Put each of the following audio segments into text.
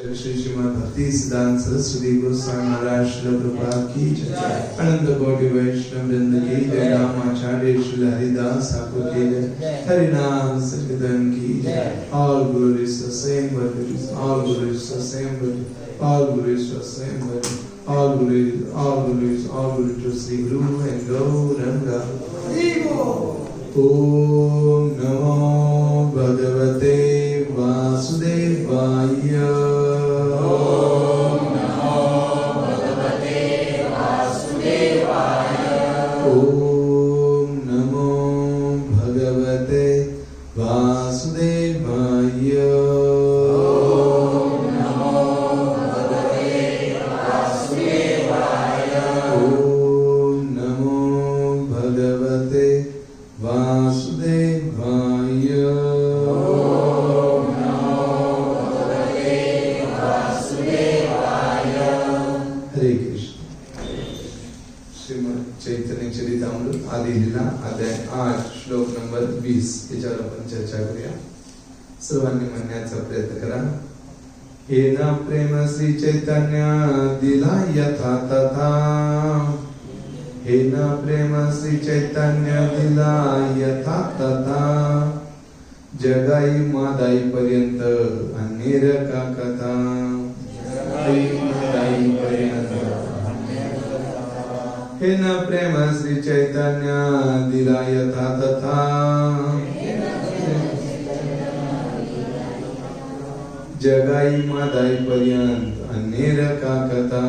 श्री श्रीमद् भक्ति सिद्धांत सरस्वती गोस्वामी महाराज श्रील प्रभुपाद की जय, अनंत कोटि वैष्णव वृंद की जय, रामाचार्य श्री हरिदास ठाकुर की जय, हरि नाम संकीर्तन की जय। All glories the same virtues, all glories the same virtues, all glories the same virtues, all glories to Sri Guru and Gauranga. Om Namo Bhagavate Vasudevaya. Om Namo Bhagavate Vasudevaya. Om Namo Bhagavate Vasudevaya. Om Namo Bhagavate Vasudevaya. Om Namo Bhagavate Vasudevaya. Om Namo Bhagavate Vasudevaya. हरे कृष्ण। श्रीमद् चैतन्य चरितामृत आदि लीला अध्याय 8 श्लोक number 20 याच्यावर आपण चर्चा करूया। सर्वांनी म्हणण्याचा प्रयत्न करा। हे ना प्रेम श्री चैतन्य दिला यथा तथा, हे ना प्रेम श्री चैतन्य दिला यथा तथा, जगाई मादाई पर्यंत अनेर का कथा, जगाई मादाई पर्यंत। हे न प्रेम श्री चैतन्य दिला यथा तथा, जगाई मादाई पर्यंत अनेर का कथा,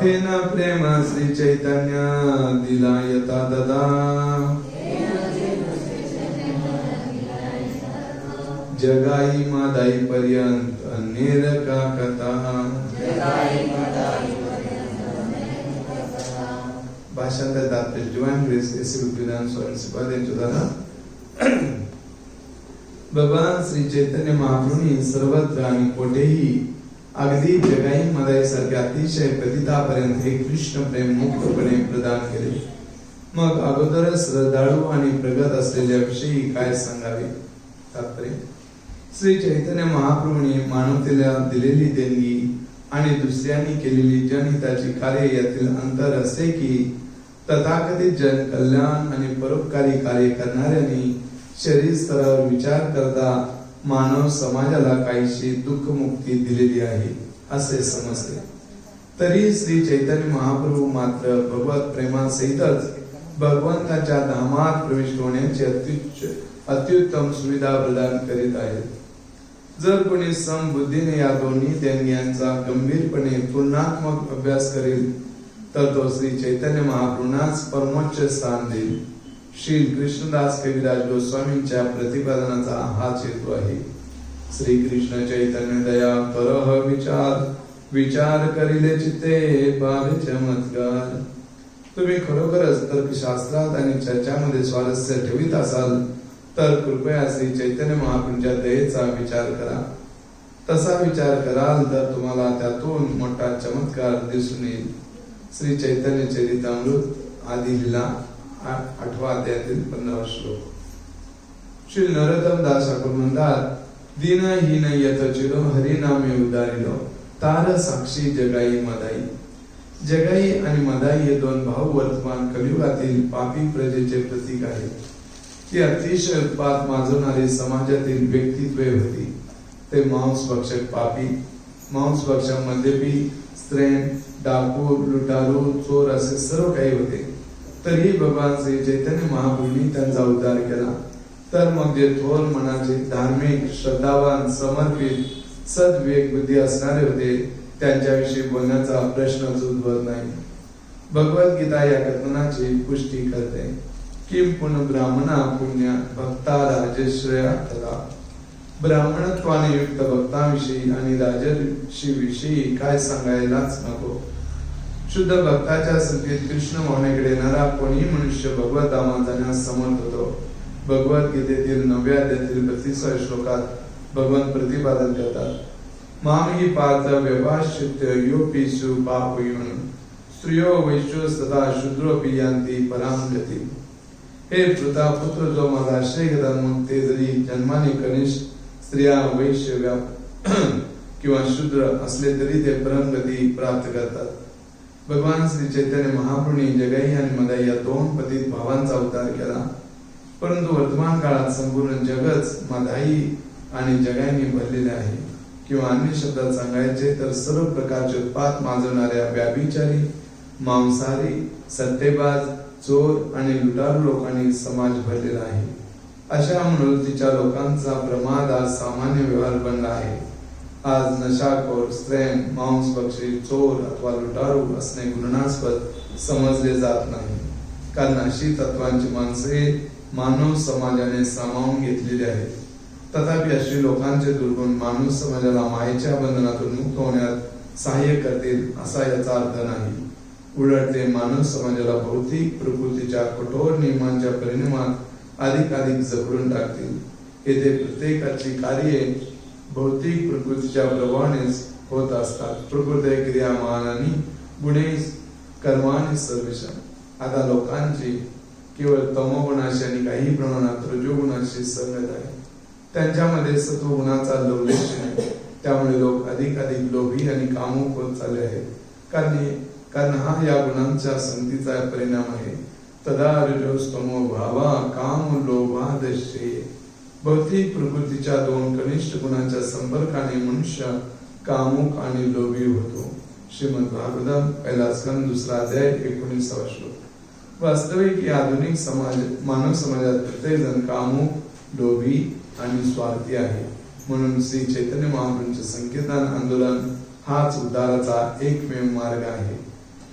हे न प्रेम श्री चैतन्य दिला यथा तथा, जगाई मादाई पर्यंत अनेर का कथा। भाषांतर तात्पर्य डिवाइन ग्रेस एसी विद्वान स्वामी श्रीपाद यांच्या द्वारा भगवान श्री चैतन्य महाप्रभूंनी सर्वत्र आणि कोठेही अगदी जगाई मदाई सारख्या अतिशय पतितापर्यंत हे कृष्ण प्रेम मुक्तपणे प्रदान केले। मग अगोदर श्रद्धाळू आणि प्रगत असलेल्या विषयी काय सांगावे? तात्पर्य श्री चैतन्य महाप्रभूंनी मानवतेला दिलेली देणगी आणि दुसऱ्यांनी केलेली जनहिताची कार्य यातील अंतर असे की तथाकथित जन कल्याण आणि परोपकारी कार्य करणाऱ्यांनी शरीर स्तरावर विचार करता मानव समाजाला काहीशी दुःख मुक्ती दिलेली आहे असे समजते। तरी श्री चैतन्य महाप्रभू मात्र भगवत प्रेमासहितच भगवंताच्या धामात प्रवेश होण्याची अत्युत्तम सुविधा प्रदान करीत आहेत। जर कोणी समबुद्धीने या दोन्ही देणग्यांचा गंभीरपणे तुलनात्मक अभ्यास करेल तर तो श्री चैतन्य महाप्रभूंनाच परमोच्च स्थान देईल। श्री कृष्णदास कविराज गोस्वामींच्या प्रतिपादनाचा हाच हेतू आहे। श्री कृष्ण चैतन्य दया करह विचार, विचार करिले चित्ते पार चमत्कार। तुम्ही खरोखरच तर्कशास्त्रात आणि चर्चामध्ये स्वारस्य ठेवीत असाल तर कृपया श्री चैतन्य महाप्रभूंच्या दयेचा विचार करा। तसा विचार कराल तर तुम्हाला त्यातून मोठा चमत्कार दिसून येईल। श्री चैतन्य चरितामृत आदि लीला 8व्या अध्यायातील 15वा श्लोक। श्री नरोत्तम दास ठाकूर म्हणतात, दीनहीन यतचिरो हरिनामे उदारिलो, तार साक्षी जगाई मदाई। जगाई आणि मदाई हे दोन भाऊ वर्तमान कलियुगातील पापी प्रजेचे प्रतीक आहेत। ती अतिशय उत्पात माजवणारी समाजातील व्यक्तित्वे होती। ते मांस भक्षक पापी, मांस भक्षक मद्यपी, स्त्रेन, डाकू, लुटारू, चोर असे सर्व काही होते। तरीही भगवान श्री चैतन्य महाप्रभूंनी त्यांचा उद्धार केला। तर मग जे थोर मनाचे, धार्मिक, श्रद्धावान, समर्पित, सद्विवेक बुद्धी असणारे होते त्यांच्याविषयी बोलण्याचा प्रश्नच उद्भवत नाही। भगवद्गीता या कथनाची पुष्टी करते। किम पुण्य ब्राह्मणा पुण्य भक्ता राजश्रया तथा। ब्राह्मणत्वाने युक्त भक्तांविषयी आणि राजर्षीविषयी काय सांगायलाच नको। शुद्ध भक्ताच्या संगतीत कृष्ण भावनेकडे येणारा कोणीही मनुष्य भगवत धामात जाण्यास समर्थ होतो। भगवद्गीतेतील 9व्या अध्यायातील 32व्या श्लोकात भगवान प्रतिपादन करतात, मामही पार्थ व्यभाषित्य योपीषु पापयोन स्त्रियो वैश्यो तथा शूद्रोपि यान्ति पराम गतिम्। हे पृथा पुत्र जो माझा आश्रय घेतात मग ते जरी जन्माने कनिष्ठ स्त्रिया वैश्य किंवा शूद्र असले तरी ते परमगती प्राप्त करतात। भगवान श्री चैतन्य महाप्रभूंनी जगाई आणि मदाई या दोन पतित भावांचा अवतार केला, परंतु वर्तमान काळात संपूर्ण जगच मदाई आणि जगाईने भरलेले आहे। किंवा अन्य शब्दात सांगायचे तर सर्व प्रकारचे उत्पात माजवणाऱ्या व्याभिचारी, मांसाहारी, सट्टेबाज, चोर आणि लुटारू लोकांनी समाज भरलेला आहे। अशा मनोवृत्तीच्या लोकांचा प्रमाद आज सामान्य व्यवहार बनला आहे। आज नशाखोर, स्त्रेन, मांसभक्षी, चोर अथवा लुटारू असणे गुणास्पद समजले जात नाही, कारण अशी तत्वांची माणसे मानव समाजाने सामावून घेतलेली आहेत। तथापि अशी लोकांचे दुर्गुण मानव समाजाला मायेच्या बंधनातून मुक्त होण्यात सहाय्य करतील असा याचा अर्थ नाही। उलट ते मानव समाजाला भौतिक प्रकृतीच्या कठोर नियमांच्या परिणामात अधिकाधिक जबडून टाकतील। येथे प्रत्येकाची कार्ये भौतिक प्रकृतीच्या प्रभावानेच होत असतात। प्रकृती क्रियामानानी गुणे कर्मानी सर्वेशा। आता लोकांची केवळ तमोगुणाशी आणि काही प्रमाणात रजोगुणाशी संगत आहे। त्यांच्यामध्ये सत्वगुणाचा लवलेश नाही, त्यामुळे लोक अधिकाधिक लोभी आणि कामुक होत चालले आहेत, कारण हा या गुणांच्या संगतीचा परिणाम आहे। तदा रजोस्तमो भावा काम लोभादशे। भौतिक प्रकृतीच्या दोन कनिष्ठ गुणांच्या संपर्काने मनुष्य कामुक आणि लोभी होतो। श्रीमद भागवतम पहिला स्कंद दुसरा अध्याय 19वा श्लोक। वास्तविक या आधुनिक मानव समाजात प्रत्येक जण कामुक, लोभी आणि स्वार्थी आहे। म्हणून श्री चैतन्य महाप्रभूंचे संकीर्तन आंदोलन हाच उद्धाराचा एकमेव मार्ग आहे।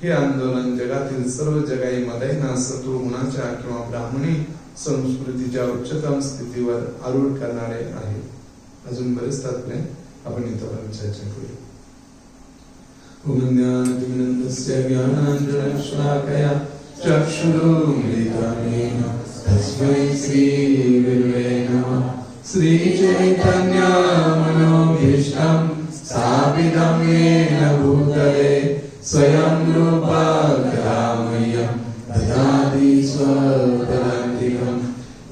हे आंदोलन जगातील सर्व जगाई मदाईंना सत्व गुणाच्या किंवा ब्राह्मणी संस्कृतीच्या उच्चतम स्थितीवर आरूढ करणारे आहे। अजून बरेच तात्पर्य आपण इथं चर्चा करूया। ज्ञानतिमिरन्दस्य ज्ञानाञ्जनशलाकया चक्षुरुन्मीलितं येन तस्मै श्रीगुरवे नमः। श्रीचैतन्य मनोभीष्टं स्थापितं येन भूतले स्वयं रूपा कलामयं ददाति स्वपदान्तिकं।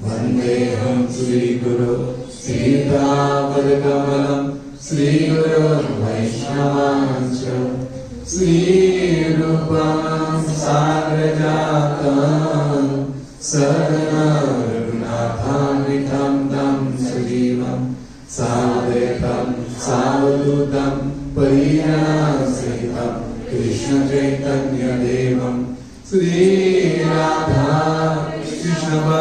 वन्देऽहं श्रीगुरो श्रीतापदकमलं श्रीगुरो वैष्णवांश्च श्रीरूपं साग्रजातं सदनं रघुनाथान्वितं तं सजीवं सावधूतं सावधूतं परिजनसहितं कृष्ण चैतन्य देवं श्रीराधा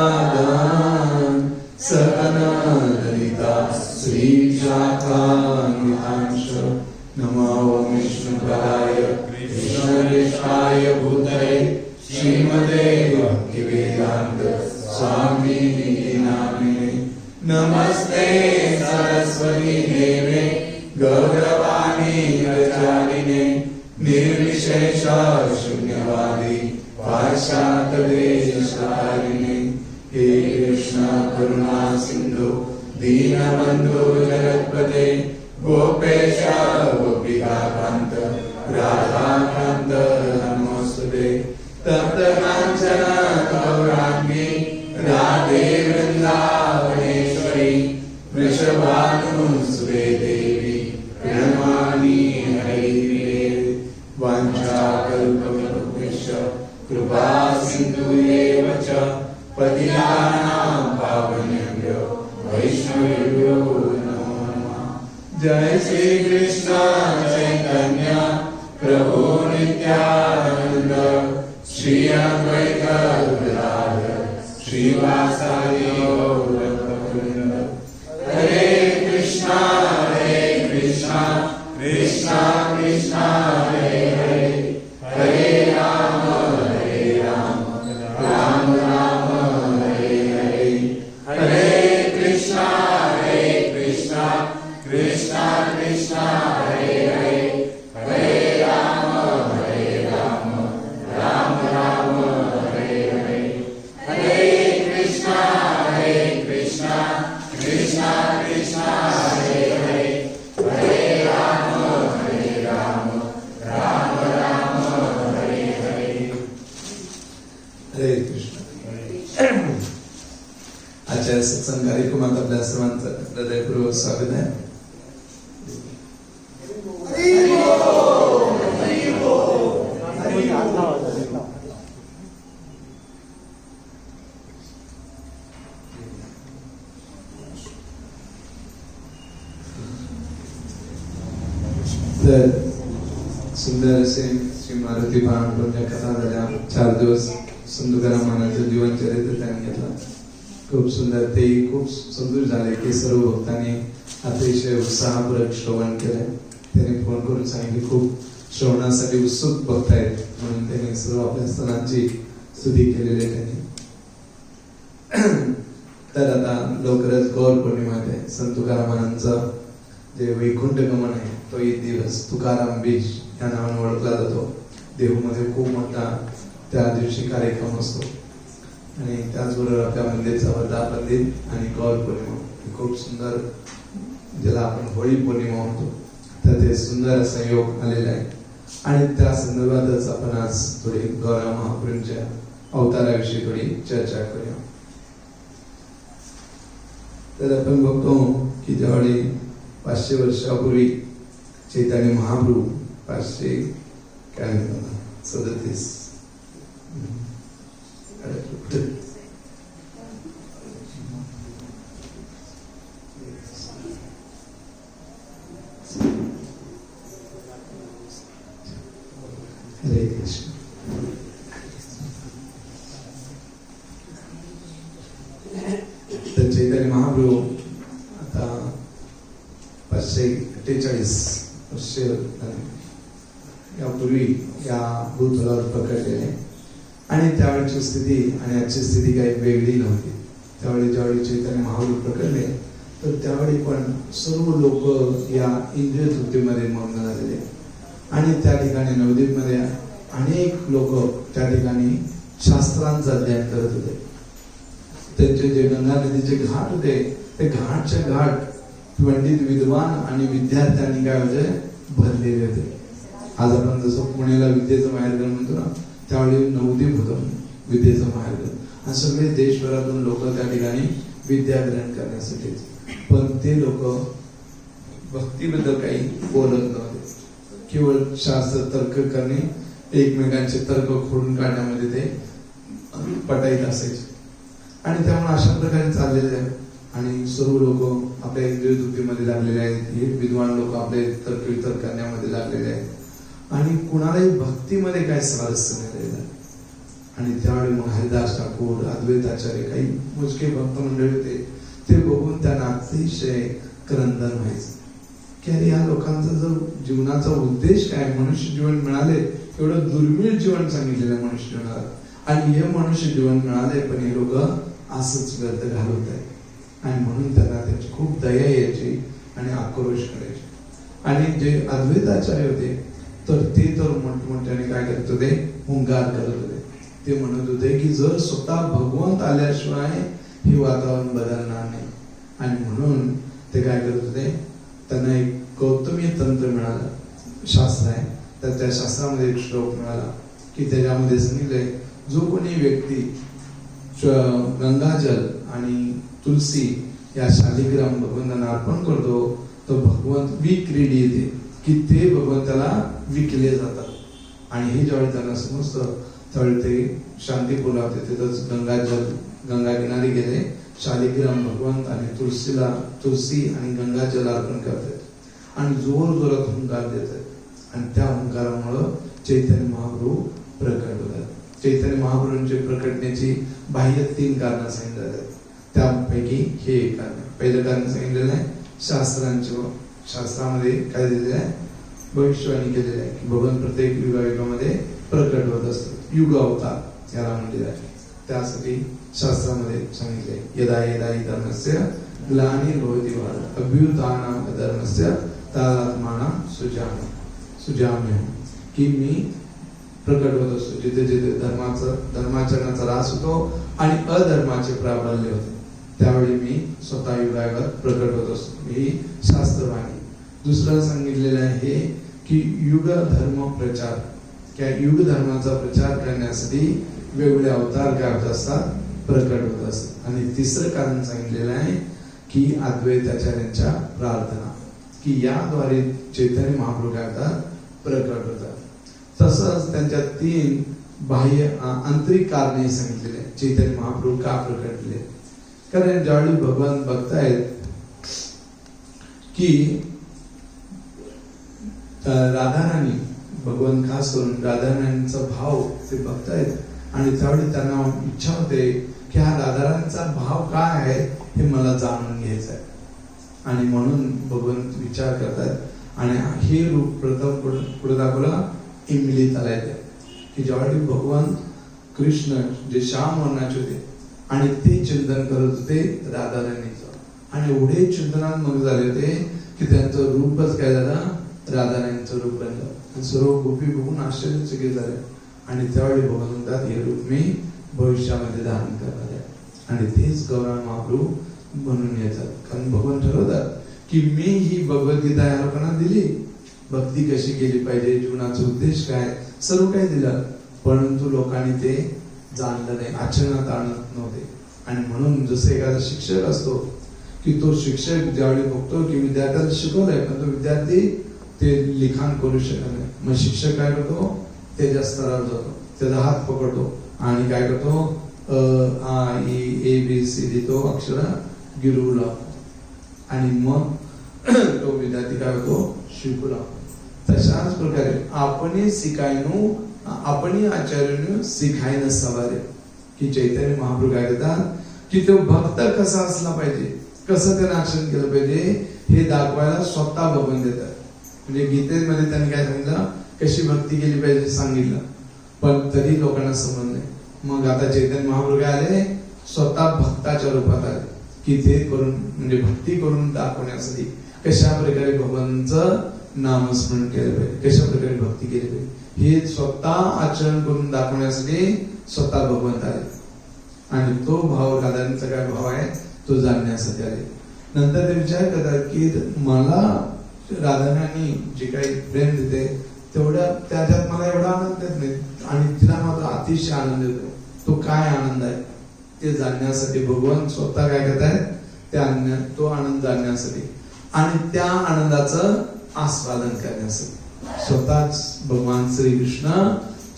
कृष्णपादान् सकला ललिता श्रीशाखान्वितांश्च। नमो विष्णुपदाय कृष्णप्रेष्ठाय भूतले श्रीमते भक्तिवेदान्त स्वामिनिधि नामिने। नमस्ते सरस्वती देवे गौरवाणी प्रचारिणे निर्विशेष शून्यवादी पाश्चात्यदेशकारिणे। हे कृष्ण करुणा सिंधु दीनबंधु जगत्पते गोपेश गोपिकान्त राधाकान्त नमोस्तुते। तप्त कांचन गौरांगी राधे वृंदावनेश्वरी वृषभानुसुते देवी प्रणमामि हरिप्रिये। वाञ्छाकल्पतरुभ्यश्च कृपा सिन्धुर्येव च पतितानां पावनेभ्यो वैष्णवेभ्यो नमो नमः। जय श्री कृष्ण चैतन्य प्रभु नित्यानंद श्री अद्वैत गदाधर श्रीवासादि गौरभक्तवृंद। हरे कृष्णा कृष्णा कृष्णा हरे हरे, हरे राम राम राम हरे हरे। हरे कृष्णा कृष्णा कृष्णा हरे हरे, हरे राम राम राम हरे हरे। हरे कृष्णा कृष्णा कृष्णा हरे हरे, हरे राम राम राम हरे हरे। हरे कृष्ण। सत्संग कार्यक्रमात आपल्या सर्वांचं हृदयपूर्वक स्वागत आहे. तर सुंदर असे श्री मारुती बाळांच्या कथा झाल्या. 4 दिवस संत तुकारामांचं जीवनचरित्र त्यांनी घेतलं. खूप सुंदर, ते खूप संतुष्ट झाले की सर्व भक्तांनी अतिशय उत्साहपूर्वक श्रवण केलंय. त्यांनी फोन करून सांगितले खूप श्रवणासाठी उत्सुक भक्त आहेत, म्हणून त्यांनी सर्व आपल्या सणांची स्तुती केलेली आहे त्यांनी. तर आता लवकरच गौर पौर्णिमा आहे. संत तुकारामांचं जे वैकुंठ गमन आहे तो एक दिवस तुकाराम बीज या नावाने ओळखला जातो. देहूमध्ये खूप मोठा त्या दिवशी कार्यक्रम असतो. आणि त्याचबरोबर आपल्या मंदिरचा वर्धा मंदिर आणि गौर पौर्णिमा खूप सुंदर, ज्याला आपण होळी पौर्णिमा म्हणतो, तर ते सुंदर असा योग आलेला आहे. आणि त्या संदर्भातच आपण आज थोडी गौरा महाप्रभूंच्या अवताराविषयी थोडी चर्चा करूया. तर आपण बघतो की ज्यावेळी 500 वर्षापूर्वी चैतन्य महाप्रभू 537 हरे कृष्ण. तर चैतन्य महाप्रभू आता 548 वर्ष यापूर्वी या भूतलावर पकडलेले. आणि त्यावेळची स्थिती आणि आजची स्थिती काही वेगळी नव्हती. त्यावेळी ज्यावेळी चैतन्य महाप्रभू प्रकटले तर त्यावेळी पण सर्व लोक या इंद्रिय तृप्तीमध्ये मग्न झालेले. आणि त्या ठिकाणी नवद्वीपमध्ये अनेक लोक त्या ठिकाणी शास्त्रांचं अध्ययन करत होते. त्यांचे जे गंगा नदीचे घाट होते ते घाटच्या घाट पंडित, विद्वान आणि विद्यार्थ्यांनी काय होते भरलेले होते. आज आपण जसं पुण्याला विद्येचं माहेरघर म्हणतो ना, त्यावेळी नवद्वीप होतं विद्येचं माहेरघर. आणि सगळे देशभरातून लोक त्या ठिकाणी विद्या ग्रहण करण्यासाठी. पण ते लोक भक्तीबद्दल काही बोलत नव्हते. केवळ शास्त्र तर्क करणे, एकमेकांचे तर्क खोडून काढण्यामध्ये ते पटाईत असायचे. आणि त्यामुळे अशा प्रकारे चाललेले आहे. आणि सर्व लोक आपल्या इंद्रिय तृप्तीमध्ये लागलेले आहेत. हे विद्वान लोक आपले तर्क वितर्क करण्यामध्ये लागलेले आहेत. आणि कुणालाही भक्तीमध्ये काय स्वारस्य नाही. आणि त्यावेळी मग हरिदास ठाकूर, अद्वैताचार्य, काही मोजके भक्त मंडळी होते. ते बघून त्यांना अतिशय क्रंदन व्हायचं की अरे या लोकांचा जर जीवनाचा उद्देश काय, मनुष्य जीवन मिळाले, एवढं दुर्मिळ जीवन सांगितलेलं आहे मनुष्य जीवनाला, आणि हे मनुष्य जीवन मिळाले पण हे लोक असंच व्यर्थ घालवत आहेत. आणि म्हणून त्यांना त्यांची खूप दया यायची आणि आक्रोश करायची. आणि जे अद्वैताचार्य होते तर ते तर मोठमोठ्याने काय करत होते, हुंकार करत होते. ते म्हणत होते की जर स्वतः भगवंत आल्याशिवाय हे वातावरण बदलणार नाही. आणि म्हणून ते काय करत होते, त्यांना एक गौतमीय तंत्र मिळालं, शास्त्र आहे. तर त्या शास्त्रामध्ये एक श्लोक मिळाला की त्याच्यामध्ये सांगितलंय, जो कोणी व्यक्ती गंगाजल आणि तुलसी या शालिग्राम भगवंतांना अर्पण करतो तो भगवंत विक्रीडी येते की ते भगवंताला विकले जातात. आणि हे ज्यावेळी त्यांना समजतं त्यावेळी ते शांतीपूर्ण होते. तिथंच गंगा किनारी गेले, शालिग्राम भगवंत आणि तुलसी आणि गंगाजल अर्पण करतात आणि जोर जोरात हुंकार देतात. आणि त्या हुंकारामुळं चैतन्य महाप्रभू प्रकट होतात. चैतन्य महाप्रभूंचे प्रकटण्याची बाह्य 3 कारणं सांगितली जातात. त्यापैकी हे एक कारण. पहिलं कारण सांगितलेलं आहे शास्त्रामध्ये काय दिलेलं आहे, भविष्यवाणी केलेली आहे की भगवान प्रत्येक युगामध्ये प्रकट होत असतात. युग अवतार याला म्हणलेलं आहे. त्यासाठी शास्त्रामध्ये सांगितले, यदा यदा हि धर्मस्य ग्लानिर्भवति भारत अभ्युत्थानं धर्मस्य तदात्मानं सुजाम्यहम्, की मी प्रकट होत असतो जिथे जिथे धर्माचरणाचा रास होतो आणि अधर्माचे प्राबल्य होते, त्यावेळी मी स्वतः युगावर प्रकट होत असतो. ही शास्त्रवाणी. दुसरं सांगितलेलं आहे की युग धर्म प्रचार, त्या युग धर्माचा प्रचार करण्यासाठी वेगवेगळे अवतार काय होत असतात प्रकट होत असत. आणि तिसरं कारण सांगितलेलं आहे की अद्वैताचार्यांच्या प्रार्थना, की याद्वारे चैतन्य महाप्रभू काय होतात, प्रकट होतात. तसंच त्यांच्या 3 बाह्य आंतरिक कारणे सांगितलेले आहेत चैतन्य महाप्रभू का प्रकटले. कारण ज्यावेळी भगवान बघतायत की राधाराणी, भगवान खास करून राधाराणींचा भाव ते बघतायत आणि त्यावेळी त्यांना इच्छा होते की हा राधाराणीचा भाव काय आहे हे मला जाणून घ्यायचं आहे. आणि म्हणून भगवान विचार करतात आणि हे रूप प्रथम पुढे दाखवला इमलिताला येते की ज्यावेळी भगवान कृष्ण जे श्याम वर्णाचे होते आणि ते चिंतन करत होते राधाराणीचं आणि एवढे चिंतनात मग झाले होते की त्यांचं रूपच काय झालं, राधाराणीचं रूप बनलं. आणि सर्व गोपी बघून आश्चर्यचकित झाले आणि त्यावेळी भगवान म्हणतात हे रूप मी भविष्यामध्ये धारण करणार आहे. आणि तेच गौरांग महाप्रभू म्हणून येतात. कारण भगवान ठरवतात की मी ही भगवद्गीता या लोकांना दिली, भक्ती कशी केली पाहिजे, जीवनाचा उद्देश काय, सर्व काही दिलं, परंतु लोकांनी ते जाणलं नाही, आचरणात आणत नव्हते. आणि म्हणून जसं एखादा शिक्षक असतो की तो शिक्षक ज्यावेळी बघतो की विद्यार्थ्याला शिकवलंय पण तो विद्यार्थी ते लिखाण करू शकत नाही, मग शिक्षक काय करतो, त्याच्या स्तरावर जातो, त्याचा हात पकडतो आणि काय करतो, ABCD तो अक्षर गिरवू लागतो आणि मग तो विद्यार्थी काय होतो, शिकू लागतो. तशाच प्रकारे आपण शिकायनो, आपण आचार्यानं शिकायनं सवारे, की चैतन्य महाप्रभू काय करतात की तो भक्त कसा असला पाहिजे, कसं त्यानं आचरण केलं पाहिजे हे दाखवायला स्वतः भगवान देतात. म्हणजे गीतेमध्ये त्यांनी काय सांगितलं, कशी भक्ती केली पाहिजे सांगितलं, पण तरी लोकांना समजलं नाही. मग आता चैतन्य महाप्रभू काय आले, स्वतः भक्ताच्या रूपात आले की ते करून म्हणजे भक्ती करून दाखवण्यासाठी कशा प्रकारे भगवानचं नामस्मरण केलं पाहिजे, कशा प्रकारे भक्ती केली पाहिजे हे स्वतः आचरण करून दाखवण्यासाठी स्वतः भगवंत आले. आणि तो भाव राधाराणीचा काय भाव आहे तो जाणण्यासाठी आले. नंतर ते विचार करतात की मला राधाराणी जे काही प्रेम देते तेवढ्या त्याच्यात मला एवढा आनंद देत नाही आणि तिला माझा अतिशय आनंद देतो, तो काय आनंद आहे ते जाणण्यासाठी भगवान स्वतः काय करतायत, तो आनंद जाणण्यासाठी आणि त्या आनंदाचं आस्वादन करण्यासाठी स्वतःच भगवान श्रीकृष्ण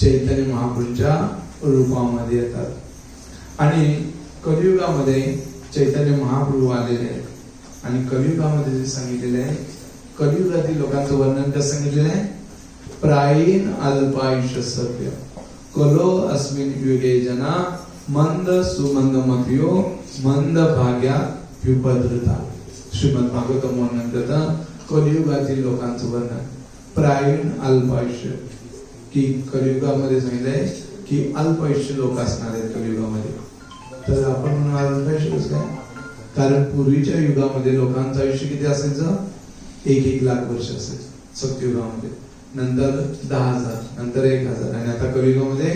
चैतन्य महाप्रभूंच्या रूपामध्ये येतात. आणि कलियुगामध्ये चैतन्य महाप्रभू आलेले आहेत आणि कलियुगामध्ये जे सांगितलेले आहे, कलियुगातील लोकांचं वर्णन कसं सांगितलेलं आहे, प्रायीण अल्पायुष्य सभ्य कलो अस्मिन युगे जना मंद सुमंद मतियो मंद भाग्या व्युपद्रता. श्रीमद भागवतम वर्णन करतं कलियुगातील लोकांचं वर्णन, प्रायीण अल्पायुष्य, की कलियुगामध्ये सांगितलंय की अल्पायुष्य लोक असणार आहेत कलियुगामध्ये. तर आपण म्हणून अल्पायुष्य कसं काय, कारण पूर्वीच्या युगामध्ये लोकांचं आयुष्य किती असायचं, 1-1 लाख वर्ष असायचं सत्ययुगामध्ये, नंतर 10,000, नंतर 1,000 आणि आता कलियुगामध्ये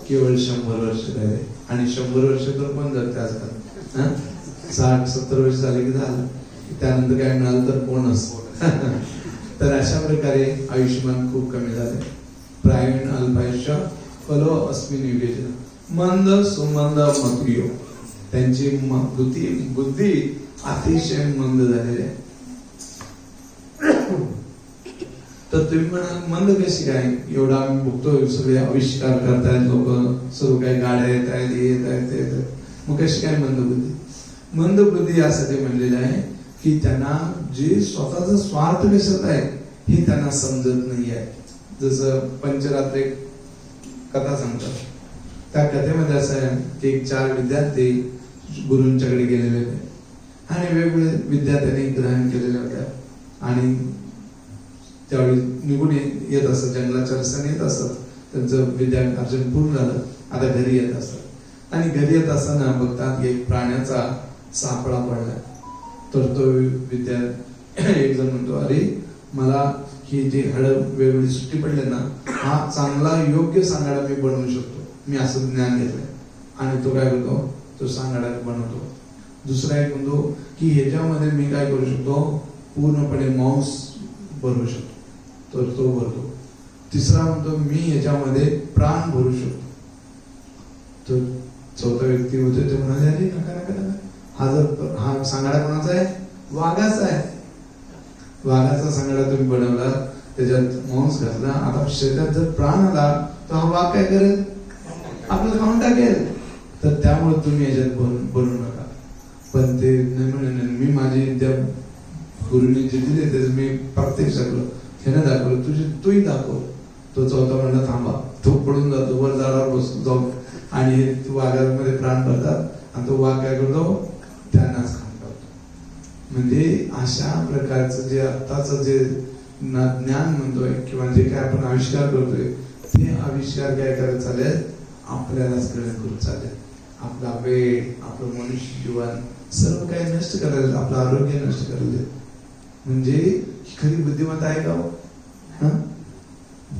केवळ 100 वर्ष राहिले. आणि 100 वर्ष तर पण जगते आजकाल, 60-70 वर्ष झाले की झालं, त्यानंतर काय मिळालं तर बोनस. तर अशा प्रकारे आयुष्यमान खूप कमी झाले. प्रायीण अल्पायुष्य कलो अस्मिन युगे मंद सुमंद मतियो, त्यांची बुद्धी अतिशय मंद झालेली आहे. तर तुम्ही म्हणा मंद कशी काय, एवढा आम्ही बघतोय सगळे आविष्कार करतायत लोक, सर्व काही गाड्या येत आहेत, येत आहेत, ते येत आहेत, मग कशी काय मंद बुद्धी. मंद बुद्धी यासाठी म्हणलेलं आहे की त्यांना जे स्वतःचा स्वार्थ कशात आहे हे त्यांना समजत नाही आहे. जसं पंचरात्र एक कथा सांगतात, त्या कथेमध्ये असं आहे की 4 विद्यार्थी गुरूंच्याकडे गेलेले होते आणि वेगवेगळे विद्यार्थ्यांनी ग्रहण केलेले होते आणि त्यावेळी निघून येत असत, जंगलाच्या रस्त्याने येत असत, त्यांचं विद्यार्जन पूर्ण झालं, आता घरी येत असतात आणि घरी येत असताना बघतात एक प्राण्याचा सापळा पडला. तर तो एक जण म्हणतो, अरे मला ही जी हड वेगवेगळी सुट्टी पडले ना, हा चांगला योग्य सांगाडा मी बनवू शकतो, मी असं ज्ञान घेतलंय. आणि तो काय करतो, तो सांगाडा बनवतो. दुसरा एक म्हणतो की ह्याच्यामध्ये मी काय करू शकतो, पूर्णपणे मांस भरू शकतो, तर तो भरतो. तिसरा म्हणतो मी ह्याच्यामध्ये प्राण भरू शकतो, तर चौथा व्यक्ती होते ते म्हणाले, अरे नका नका नका, हा सांगाडा कोणाचा आहे? वाघाचा आहे. वाघाचा सांगाडा तुम्ही बनवला, त्याच्यात मांस घातला, आता शरीरात जर प्राण आला तर हा वाघ काय करेल? आपल्याला खाऊन टाकेल. तर त्यामुळे तुम्ही याच्यात बनवू नका. पण ते नाही म्हणे, मी माझी त्या गुरुने जे दिले त्याच मी प्रत्यक्ष दाखवलं, ह्यानं दाखवलं, तूही दाखव. तो चौथा म्हणला थांबा, तो पडून जातो वर झाडावर बसतो जाऊन, आणि हे वाघामध्ये प्राण भरतात आणि तो वाघ काय करतो? त्यांनाच खाऊन टाकतो. म्हणजे अशा प्रकारचं जे आत्ताच जे ज्ञान म्हणतोय किंवा जे काय आपण आविष्कार करतोय, ते आविष्कार काय करत चालेल? आपल्यालाच ग्रहण करून चालेल. आपला वेळ, आपलं मनुष्य जीवन सर्व काही नष्ट करायला, आपलं आरोग्य नष्ट करायला. म्हणजे ही खरी बुद्धिमत्ता आहे का हो?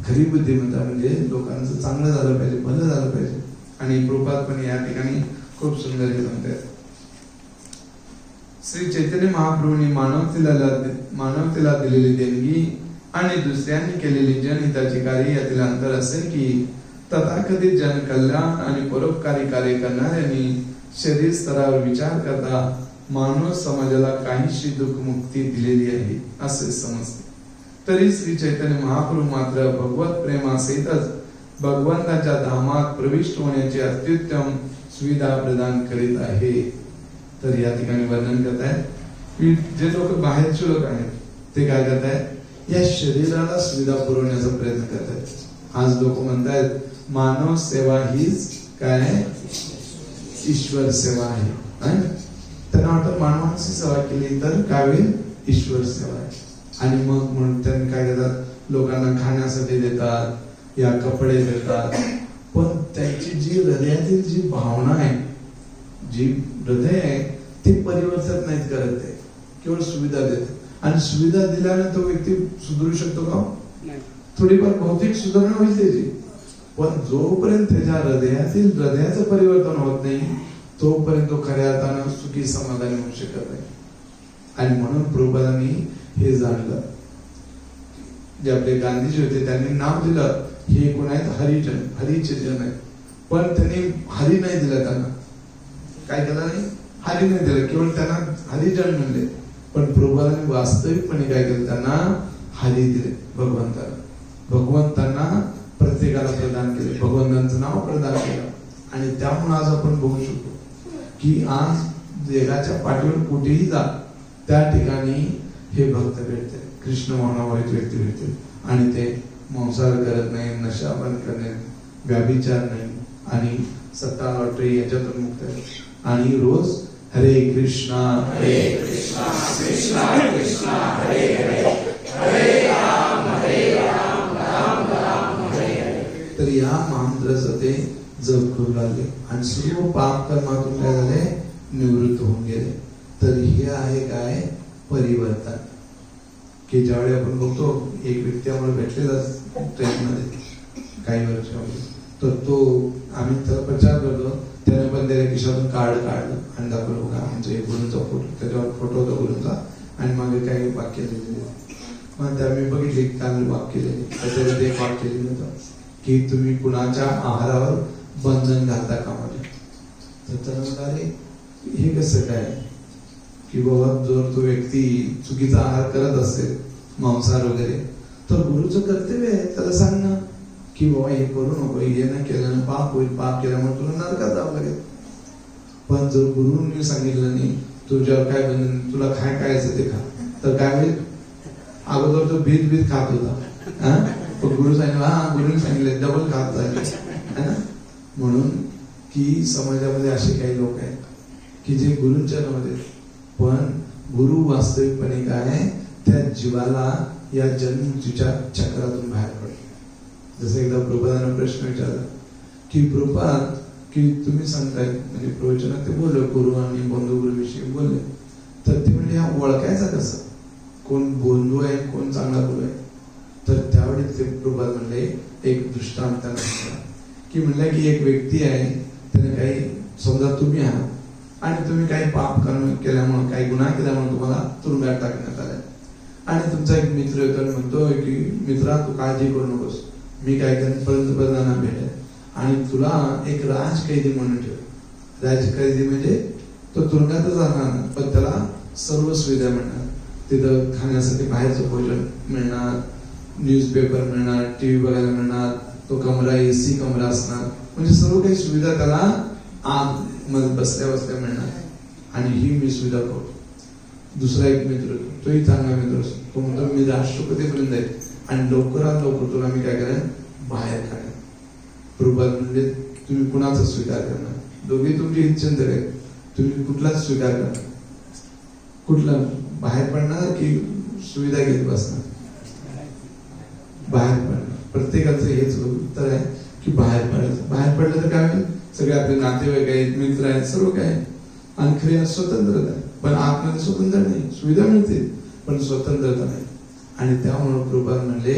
खरी बुद्धिमत्ता म्हणजे लोकांचं चांगलं झालं पाहिजे, भलं झालं पाहिजे. आणि प्रभुपाद पण या ठिकाणी खूप सुंदर हे म्हणतात. श्री चैतन्य महाप्रभूंनी मानवतेला दिलेली देणगी आणि दुसऱ्यांनी केलेली जनहिताची कार्य यातील अंतर असे की तथाकथित जनकल्याण आणि परोपकारी कार्य करणाऱ्यांनी शरीर स्तरावर विचार करता मानव समाजाला काहीशी दुःख मुक्ती दिलेली आहे असे समजते. तरी श्री चैतन्य महाप्रभू मात्र भगवत प्रेमासहितच भगवंताच्या धामात प्रविष्ट होण्याची अत्युत्तम सुविधा प्रदान करीत आहे. तर या ठिकाणी वर्णन करत आहेत की जे लोक बाहेरचे लोक आहेत ते काय करत आहेत? या शरीराला सुविधा पुरवण्याचा प्रयत्न करत आहेत. आज लोक म्हणतात मानव सेवा हीच काय? ईश्वर सेवा आहे. त्यांना वाटतं मानवाची सेवा केली तर काय होईल? ईश्वर सेवा आहे. आणि मग म्हणून त्यांनी काय करतात? लोकांना खाण्यासाठी देतात, या कपडे देतात. पण त्यांची जी हृदयातील जी भावना आहे, जी हृदय आहे, ते परिवर्तन नाहीत करत. ते केवळ सुविधा देतात. आणि सुविधा दिल्याने तो व्यक्ती सुधरू शकतो का? थोडीफार भौतिक सुधारणा होईल त्याची, पण जोपर्यंत त्याच्या हृदयाचं परिवर्तन होत नाही तोपर्यंत तो खऱ्या अर्थानं सुखी समाधानी होऊ शकत नाही. आणि म्हणून प्रभुपादांनी हे जाणलं. जे आपले गांधीजी होते त्यांनी नाव दिलं, हे कोण आहेत? हरिजन, हरीचे जन आहेत. पण त्यांनी हरी नाही दिला, त्यांना काय केलं नाही? हरी नाही दिलं, केवळ त्यांना हरिजन म्हणले. पण प्रभुपादांनी वास्तविकपणे काय केलं? त्यांना हरी दिले. भगवंतांना प्रत्येकाला प्रदान केले, भगवंतांचं नाव प्रदान केलं. आणि त्यामुळे आज आपण बघू शकतो की आज जगाच्या पाठीवर कुठेही जा त्या ठिकाणी हे भक्त भेटते, कृष्ण भावनावाहित व्यक्ती भेटते. आणि ते मांसाहार करत नाही, नशा बंद करणे, व्याभिचार नाही, आणि सत्ता लॉटरी याच्यातून मुक्त आहे. आणि रोज हरे कृष्णा कृष्णा कृष्णा हरे हरे, हरे राम राम राम हरे हरे. तर या महामंत्राचं ते जप करू लागले आणि सर्व पाप कर्मातून काय झाले? निवृत्त होऊन गेले. तर हे आहे काय? परिवर्तन. की ज्यावेळी आपण बघतो एक व्यक्ती आम्हाला भेटलेला ट्रेनमध्ये काही वर्षामध्ये, तर तो आम्ही त्याला प्रचार करतो, त्याने पण त्याच्या खिशातून कार्ड काढलं आणि दाखवलं, बघा आमचा एक गुरुंचा फोटो, त्याच्यावर फोटो होता गुरुंचा आणि मागे काही वाक्य लिहिलेले. मग त्या मी बघितले चांगले वाक्य लिहिले. त्याच्यामध्ये एक वाक्य लिहिलं होतं की तुम्ही कुणाच्या आहारावर बंधन घालता कामा नये. तर त्याला अरे हे कसं काय की बाबा जर तो व्यक्ती चुकीचा आहार करत असेल, मांसाहार वगैरे, तर गुरुचं कर्तव्य आहे त्याला सांगणं की बाबा हे करू नको, हे न केल्यानं पाप होईल, पाप केल्यामुळे तुला नरकात जावं लागेल. पण जर गुरुंनी सांगितलं नाही तुझ्यावर काय बंधन, तुला काय खायचं ते खा, तर काय होईल? अगोदर तो भीत खात होता, पण गुरु सांगितलं, गुरुने सांगितलं डबल खात जाईल. म्हणून की समाजामध्ये असे काही लोक आहेत की जे गुरुंच्या नावामध्ये, पण गुरु वास्तविकपणे काय? त्या जीवाला या जन्मच्या चक्रातून बाहेर पडतो. जसं एकदा प्रभुपादांना प्रश्न विचारला की प्रभुपाद की तुम्ही सांगताय, म्हणजे प्रवचनात ते बोलले गुरु आणि बंधू गुरु विषयी बोलले, तर ते म्हणजे हा ओळखायचा कसं? कोण बंधू आहे, कोण चांगला गुरु आहे? तर त्यावेळी ते प्रभुपाद म्हणले, एक दृष्टांत त्यांना की म्हणलं की एक व्यक्ती आहे, त्याने काही, समजा तुम्ही आहात आणि तुम्ही काही पाप केल्यामुळे, काही गुन्हा केल्यामुळे तुम्हाला तुरुंगात टाकण्यात आलं, आणि तुमचा एक मित्र येतो आणि म्हणतो की मित्रा तू काळजी करू नकोस, मी काय करेन, पंतप्रधानांना भेटेल आणि तुला एक राजकैदी म्हणून ठेव, राज्यकैदी म्हणजे तो तुरुंगातच राहणार, पण त्याला सर्व सुविधा मिळणार. तिथं खाण्यासाठी बाहेरचं भोजन मिळणार, न्यूजपेपर मिळणार, टीव्ही बघायला मिळणार, तो कमरा एसी कमरा असणार, म्हणजे सर्व काही सुविधा त्याला आत मध्ये बसल्या बसल्या मिळणार. आणि ही मी सुविधा करतो. दुसरा एक मित्र, तोही चांगला मित्र असतो, तो म्हणतो मी राष्ट्रपतीपर्यंत जाईल आणि लवकरात लवकर तुला मी काय करेन, बाहेर काढेन. प्रभुपाद म्हणजे तुम्ही कुणाचा स्वीकार करणार? दोघे तुमची इच्छा आहे, तुम्ही कुठलाच स्वीकार करणार? कुठला? बाहेर पडणार की सुविधा घेत बसणार? बाहेर पडणार. प्रत्येकाचं हेच उत्तर आहे की बाहेर पडायचं. बाहेर पडलं तर काय होईल? सगळे आपले नातेवाईक आहेत, मित्र आहेत, सर्व काय, आणि खरी स्वतंत्रता आहे. पण आतमध्ये स्वतंत्र नाही, सुविधा मिळते पण स्वतंत्रता नाही. आणि त्यामुळे प्रभुपाद म्हणले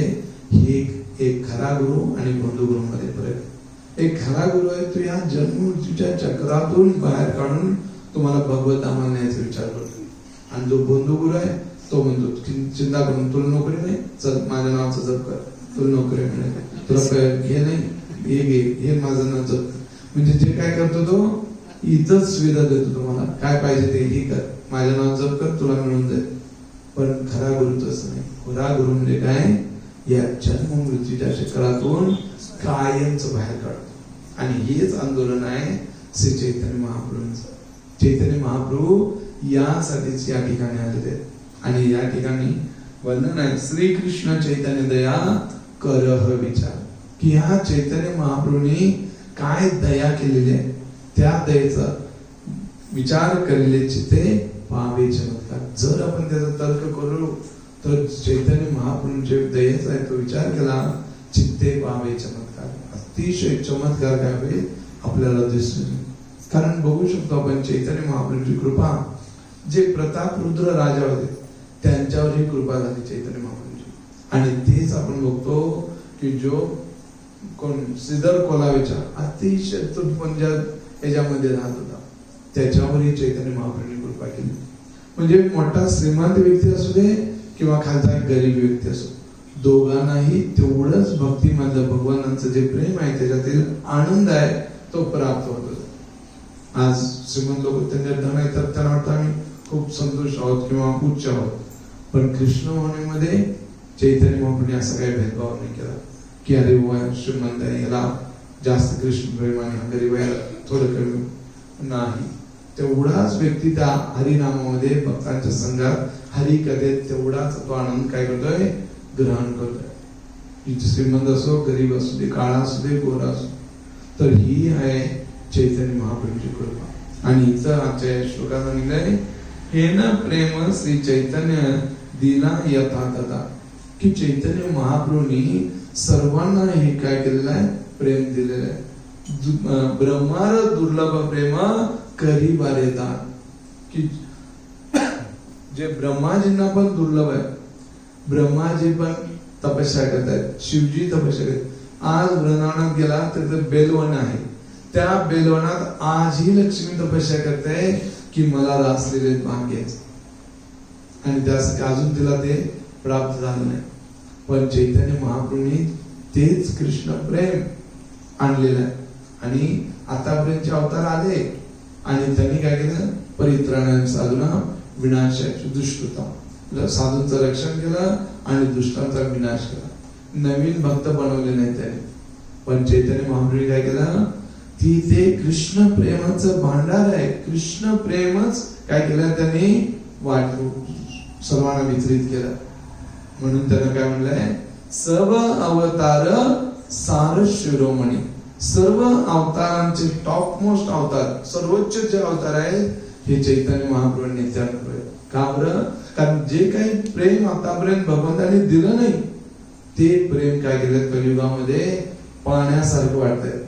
ही एक खरा गुरु आणि बंधू गुरु मध्ये फरक. एक खरा गुरु आहे तो या जन्ममृत्यूच्या चक्रातून बाहेर काढून तुम्हाला भगवत धामाला न्यायचा विचार करतो. आणि जो बंधू गुरु आहे तो म्हणतो चिंता करून तुला नोकरी नाही, चल माझ्या नावाचं जप कर, तुला नोकरी मिळेल, तुला हे नाही, हे घे, हे माझं नाव जप कर. म्हणजे जे काय करतो तो इथंच सुविधा देतो, तुम्हाला काय पाहिजे ते ही कर, माझ्या नाव जप कर, तुला मिळून जाईल. पण खरा गुरु तसं नाही. खरा गुरु म्हणजे काय? या जन्म मृत्यूच्या चक्रातून कायमच बाहेर काढतो. आणि हेच आंदोलन आहे श्री चैतन्य महाप्रभूंचं. चैतन्य महाप्रभू यासाठीच या ठिकाणी आलेले आहेत. आणि या ठिकाणी वर्णन आहे श्री कृष्ण चैतन्य दया करह विचार, की ह्या चैतन्य महाप्रभूंनी काय दया केलेली आहे, त्या दयेचा विचार केलेले चित्ते पावे चमत्कार. जर आपण त्याचा तर्क करू तर चैतन्य महाप्रभूंचे दयेचा आहे तो विचार केला, चित्ते पावे चमत्कार, अतिशय चमत्कार काय होईल आपल्याला दिसून. कारण बघू शकतो आपण चैतन्य महाप्रभूंची कृपा, जे प्रताप रुद्र राजा होते त्यांच्यावर ही कृपा झाली चैतन्य महाप्रभूंची. आणि तेच आपण बघतो की जो कोण श्रीधर कोलावेचा अतिशय तुटपुंजा याच्यामध्ये राहत होता, त्याच्यावरही चैतन्य महाप्रभूंनी कृपा केली. म्हणजे मोठा श्रीमंत व्यक्ती असू दे किंवा खालचा एक गरीब व्यक्ती असो, दोघांनाही तेवढंच भक्तीमधलं भगवानांचं जे प्रेम आहे त्याच्यातील आनंद आहे तो प्राप्त होतो. आज श्रीमंत लोक त्यांच्या धन आहे तर त्यांना वाटतं आम्ही खूप संतोष आहोत किंवा उच्च आहोत. पण कृष्ण भावनेमध्ये चैतन्य महाप्रभूंनी असा काही भेदभाव नाही केला की अरे वा श्रीमंत आहे याला जास्त कृष्ण प्रेम आणि गरीब याला थोडं कमी नाही. तेवढाच व्यक्ती त्या हरिनामामध्ये भक्तांच्या संघात हरी कथेत तेवढाच तो आनंद काय करतोय, ग्रहण करतोय. श्रीमंत असो, गरीब असू दे, काळा असू दे, गोरा असो. तर ही आहे चैतन्य महाप्रभूंची कृपा. आणि इथं आजच्या श्लोकात सांगितलंय हे न प्रेम श्री चैतन्य दिला यथा तथा, की चैतन्य महाप्रभूंनी सर्वांना हे काय केलेलं आहे, प्रेम दिलेलं आहे. ब्रह्मार दुर्लभ प्रेम करी बारे दान, की जे ब्रह्माजींना पण दुर्लभ आहे. ब्रह्माजी पण तपस्या करतायत, शिवजी तपस्या करतात. आज वृंदावनात गेला तर बेलवन आहे, त्या बेलवनात आजही लक्ष्मी तपस्या करते की मला रासलेले भाग घ्यायचं. आणि त्यासाठी अजून तिला ते प्राप्त झालं नाही. पण चैतन्य महाप्रभूंनी तेच कृष्ण प्रेम आणलेलं आहे. आणि आतापर्यंतचे अवतार आले आणि त्यांनी काय केलं, परित्राणाय साधूना विनाशाची दुष्टता, साधूंचं रक्षण केलं आणि दुष्टांचा विनाश केला. नवीन भक्त बनवले नाही त्याने. पण चैतन्य महाप्रभूंनी काय केलं, ती ते कृष्ण प्रेमाचं भांडार आहे. कृष्ण प्रेमच काय केलं त्यांनी वाटू सर्वांना वितरित केलं. म्हणून त्यानं काय म्हणलंय, सर्व अवतार सार शिरोमणी. सर्व अवतारांचे टॉप मोस्ट अवतार, सर्वोच्च जे अवतार आहेत हे चैतन्य महाप्रभूंनी त्यानं का बरं? कारण जे काही प्रेम आतापर्यंत भगवंतांनी दिलं नाही ते प्रेम काय केलं कलियुगामध्ये पाण्यासारखं वाटतंय.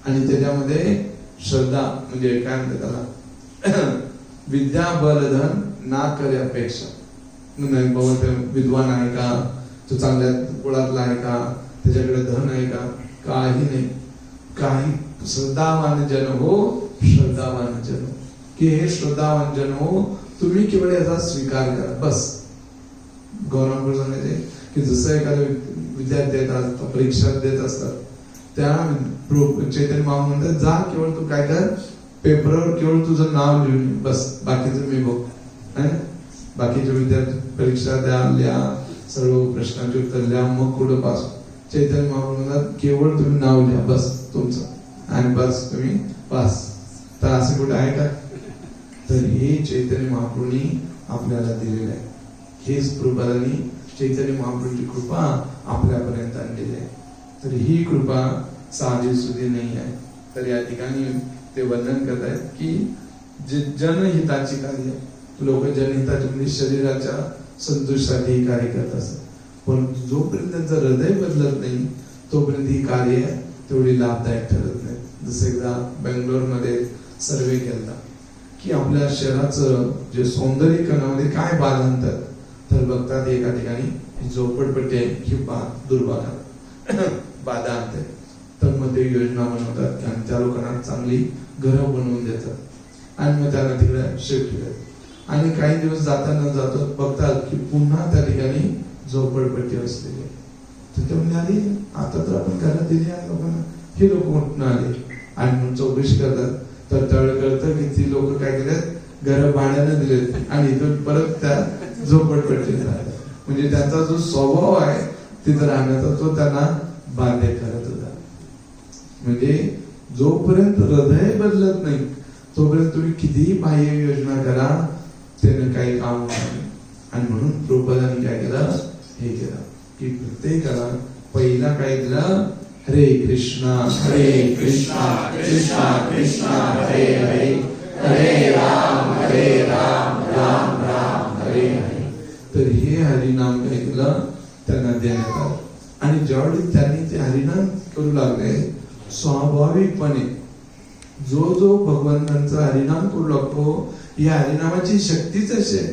आणि त्याच्यामध्ये श्रद्धा म्हणजे काय म्हणतात त्याला, विद्या बल धन ना करे अपेक्षा. विद्वान आहे का, तो चांगल्या कुळातला आहे का, त्याच्याकडे धन आहे का, काही नाही. काही श्रद्धावान जन हो, श्रद्धावान जन, की हे श्रद्धावान जन हो, तुम्ही केवळ याचा स्वीकार करा बस. गौरव सांगायचे की जसं एखाद्या विद्यार्थी येतात परीक्षा देत असतात, त्या चैतन्य महाप्रभू म्हणतात जा केवळ तू काय कर, पेपरवर केवळ तुझं नाव लिहून ये, बस बाकीचं मी बघ, है ना? बाकीचे विद्यार्थी परीक्षा द्या, लिहा, सर्व प्रश्नांची उत्तर लिहा, मग कुठं पास. चैतन्य महाप्रभू म्हणतात केवळ तुम्ही नाव लिहा, बस तुमचं, आणि बस तुम्ही पास. तर असं कुठं आहे का? तर हे चैतन्य महाप्रभूंनी आपल्याला दिलेलं आहे. हेच प्रभुपादांनी चैतन्य महाप्रभूंची कृपा आपल्यापर्यंत आणलेली आहे. तर ही कृपा साधी सुधी नाही आहे. तर या ठिकाणी ते वर्णन करत आहेत की जे जनहिताची कार्य, लोक जनहिताची म्हणजे शरीराच्या संतोषासाठी ही कार्य करत असतात, पण जोपर्यंत त्यांचं हृदय बदलत नाही तोपर्यंत ही कार्य तेवढी लाभदायक ठरत नाही. जसं एकदा बेंगलोरमध्ये सर्वे केला की आपल्या शहराचं जे सौंदर्यीकरणामध्ये काय बाधा आणतात, तर बघतात एका ठिकाणी ही झोपडपट्टी आहे, ही बाधा आणते. तर मग ते योजना बनवतात आणि त्या लोकांना चांगली घरं बनवून देतात आणि मग त्यांना तिकडे शिफ्ट करतात. आणि काही दिवस जाताना बघतात की पुन्हा त्या ठिकाणी झोपडपट्टी असलेली आहे. तर ते म्हणजे अरे आता तर आपण घरं दिली आहे लोकांना, हे लोक कुठून आले? आणि मग चौकशी करतात तर त्यावेळेला कळतं की ती लोक काय केलेत, घर भाड्याने दिलेत आणि इथून परत त्या झोपडपट्टीत राहतात. म्हणजे त्यांचा जो स्वभाव आहे तिथं राहण्याचा तो त्यांना बाध्य करत होता. म्हणजे जोपर्यंत हृदय बदलत नाही तोपर्यंत तुम्ही कितीही बाह्य योजना करा त्यानं काही काम होणार नाही. आणि म्हणून प्रभुपादांनी काय केलं, हे केलं की प्रत्येकाला पहिला काय दिलं, हरे कृष्णा कृष्णा कृष्णा हरे हरे, हरे राम राम राम हरे हरे. तर हे हरिनाम काय केलं त्यांना देण्यात आलं. आणि ज्यावेळी त्यांनी ते हरिनाम करू लागले, स्वाभाविकपणे जो भगवंतांचा हरिनाम करू लागतो, या हरिनामाची शक्तीच अशी आहे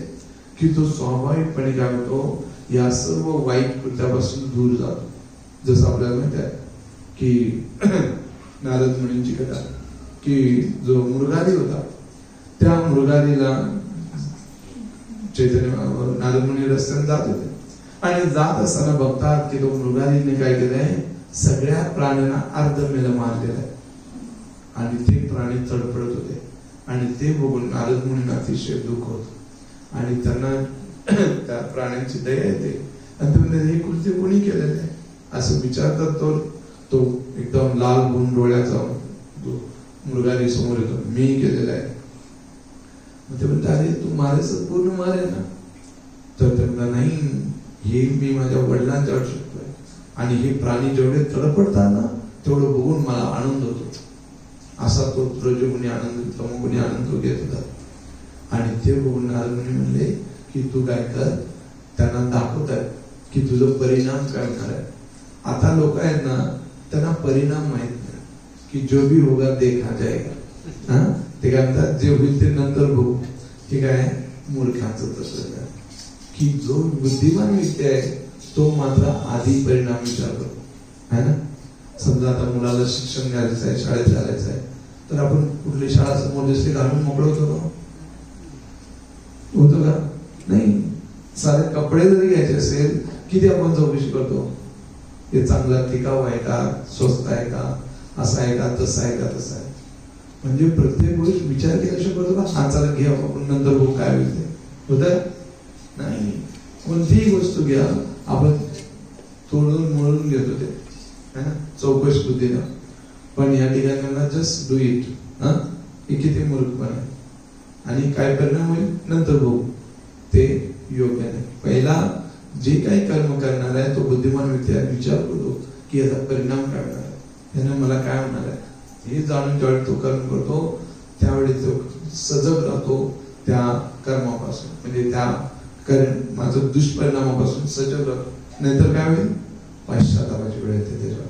की तो स्वाभाविकपणे काय होतो, या सर्व वाईट कृत्यापासून दूर जातो. जसं आपल्याला माहिती आहे की नारद मुनींची कथा की जो मृगारी होता, त्या मृगारीला चैतन्य नारद मुनी रस्त्याने जात होते आणि जात असताना बघतात की तो मृगारीने काय केलंय, सगळ्या प्राण्यांना अर्धमेल मारलेलं आहे आणि ते प्राणी तडफडत होते. आणि ते बघून नारद मुनींना अतिशय दुःख होत आणि त्यांना त्या प्राण्यांची दया येते आणि तुम्ही हे कृत्य कोणी केलेलं आहे असं विचारतात. तो एकदम लाल होऊन डोळ्याचा मृगारी समोर येतो, मी केलेला आहे. ते म्हणतात अरे तू मारायचं पूर्ण मारे ना. तर त्यांना नाही, हे मी माझ्या वडिलांच्यावर शिकतोय आणि हे प्राणी जेवढे तडफडतात ना तेवढं बघून मला आनंद होतो. असा तो रजोगुणी आनंद, तमोगुणी आनंद घेत होता. आणि ते बघून नारद मुनी म्हणले की तू काय कर, त्यांना दाखवत आहे की तुझं परिणाम काय होणार आहे. आता लोक आहेत ना त्यांना परिणाम माहित नाही की जो भी होगा देखा जाएगा. ते काय म्हणतात, जे होईल ते नंतर बघू. हे काय मूर्खांचं तसं आहे की जो बुद्धिमान व्यक्ती आहे तो मात्र आधी परिणाम विचार करतो, है ना. समजा आता मुलाला शिक्षण घ्यायचं आहे, शाळेत घालायचं आहे, तर आपण कुठली शाळा समोर दिसली घालून मोकळं होतो का? नाही. सारे कपडे जरी घ्यायचे असेल किती आपण चौकशी करतो, हे चांगला टिकाऊ आहे का, स्वस्त आहे का, असं आहे का, तसं आहे का, तसं आहे. म्हणजे प्रत्येक गोष्ट विचार केल्याशिवाय करतो का, हा चला घ्या आपण नंतर बघू काय होईल ते. होतं नाही. कोणतीही वस्तू घ्या आपण तोडून मोडून घेतो ते, है ना, चौकश बुद्धीनं. पण या ठिकाणी जस्ट डू इट. हे किती मूर्खपण आहे. आणि काय परिणाम होईल नंतर बघू, ते योग्य नाही. पहिला जे काही कर्म करणार आहे तो बुद्धिमान व्यक्ती विचार करतो की याचा परिणाम काय होणार आहे, याने मला काय होणार आहे. हे जाणून ज्यावेळी तो कर्म करतो त्यावेळी तो सजग राहतो त्या कर्मापासून, म्हणजे त्या माझं दुष्परिणामापासून सजग राहतो. नाहीतर काय होईल, पश्चातापाची वेळ येते त्याच्यावर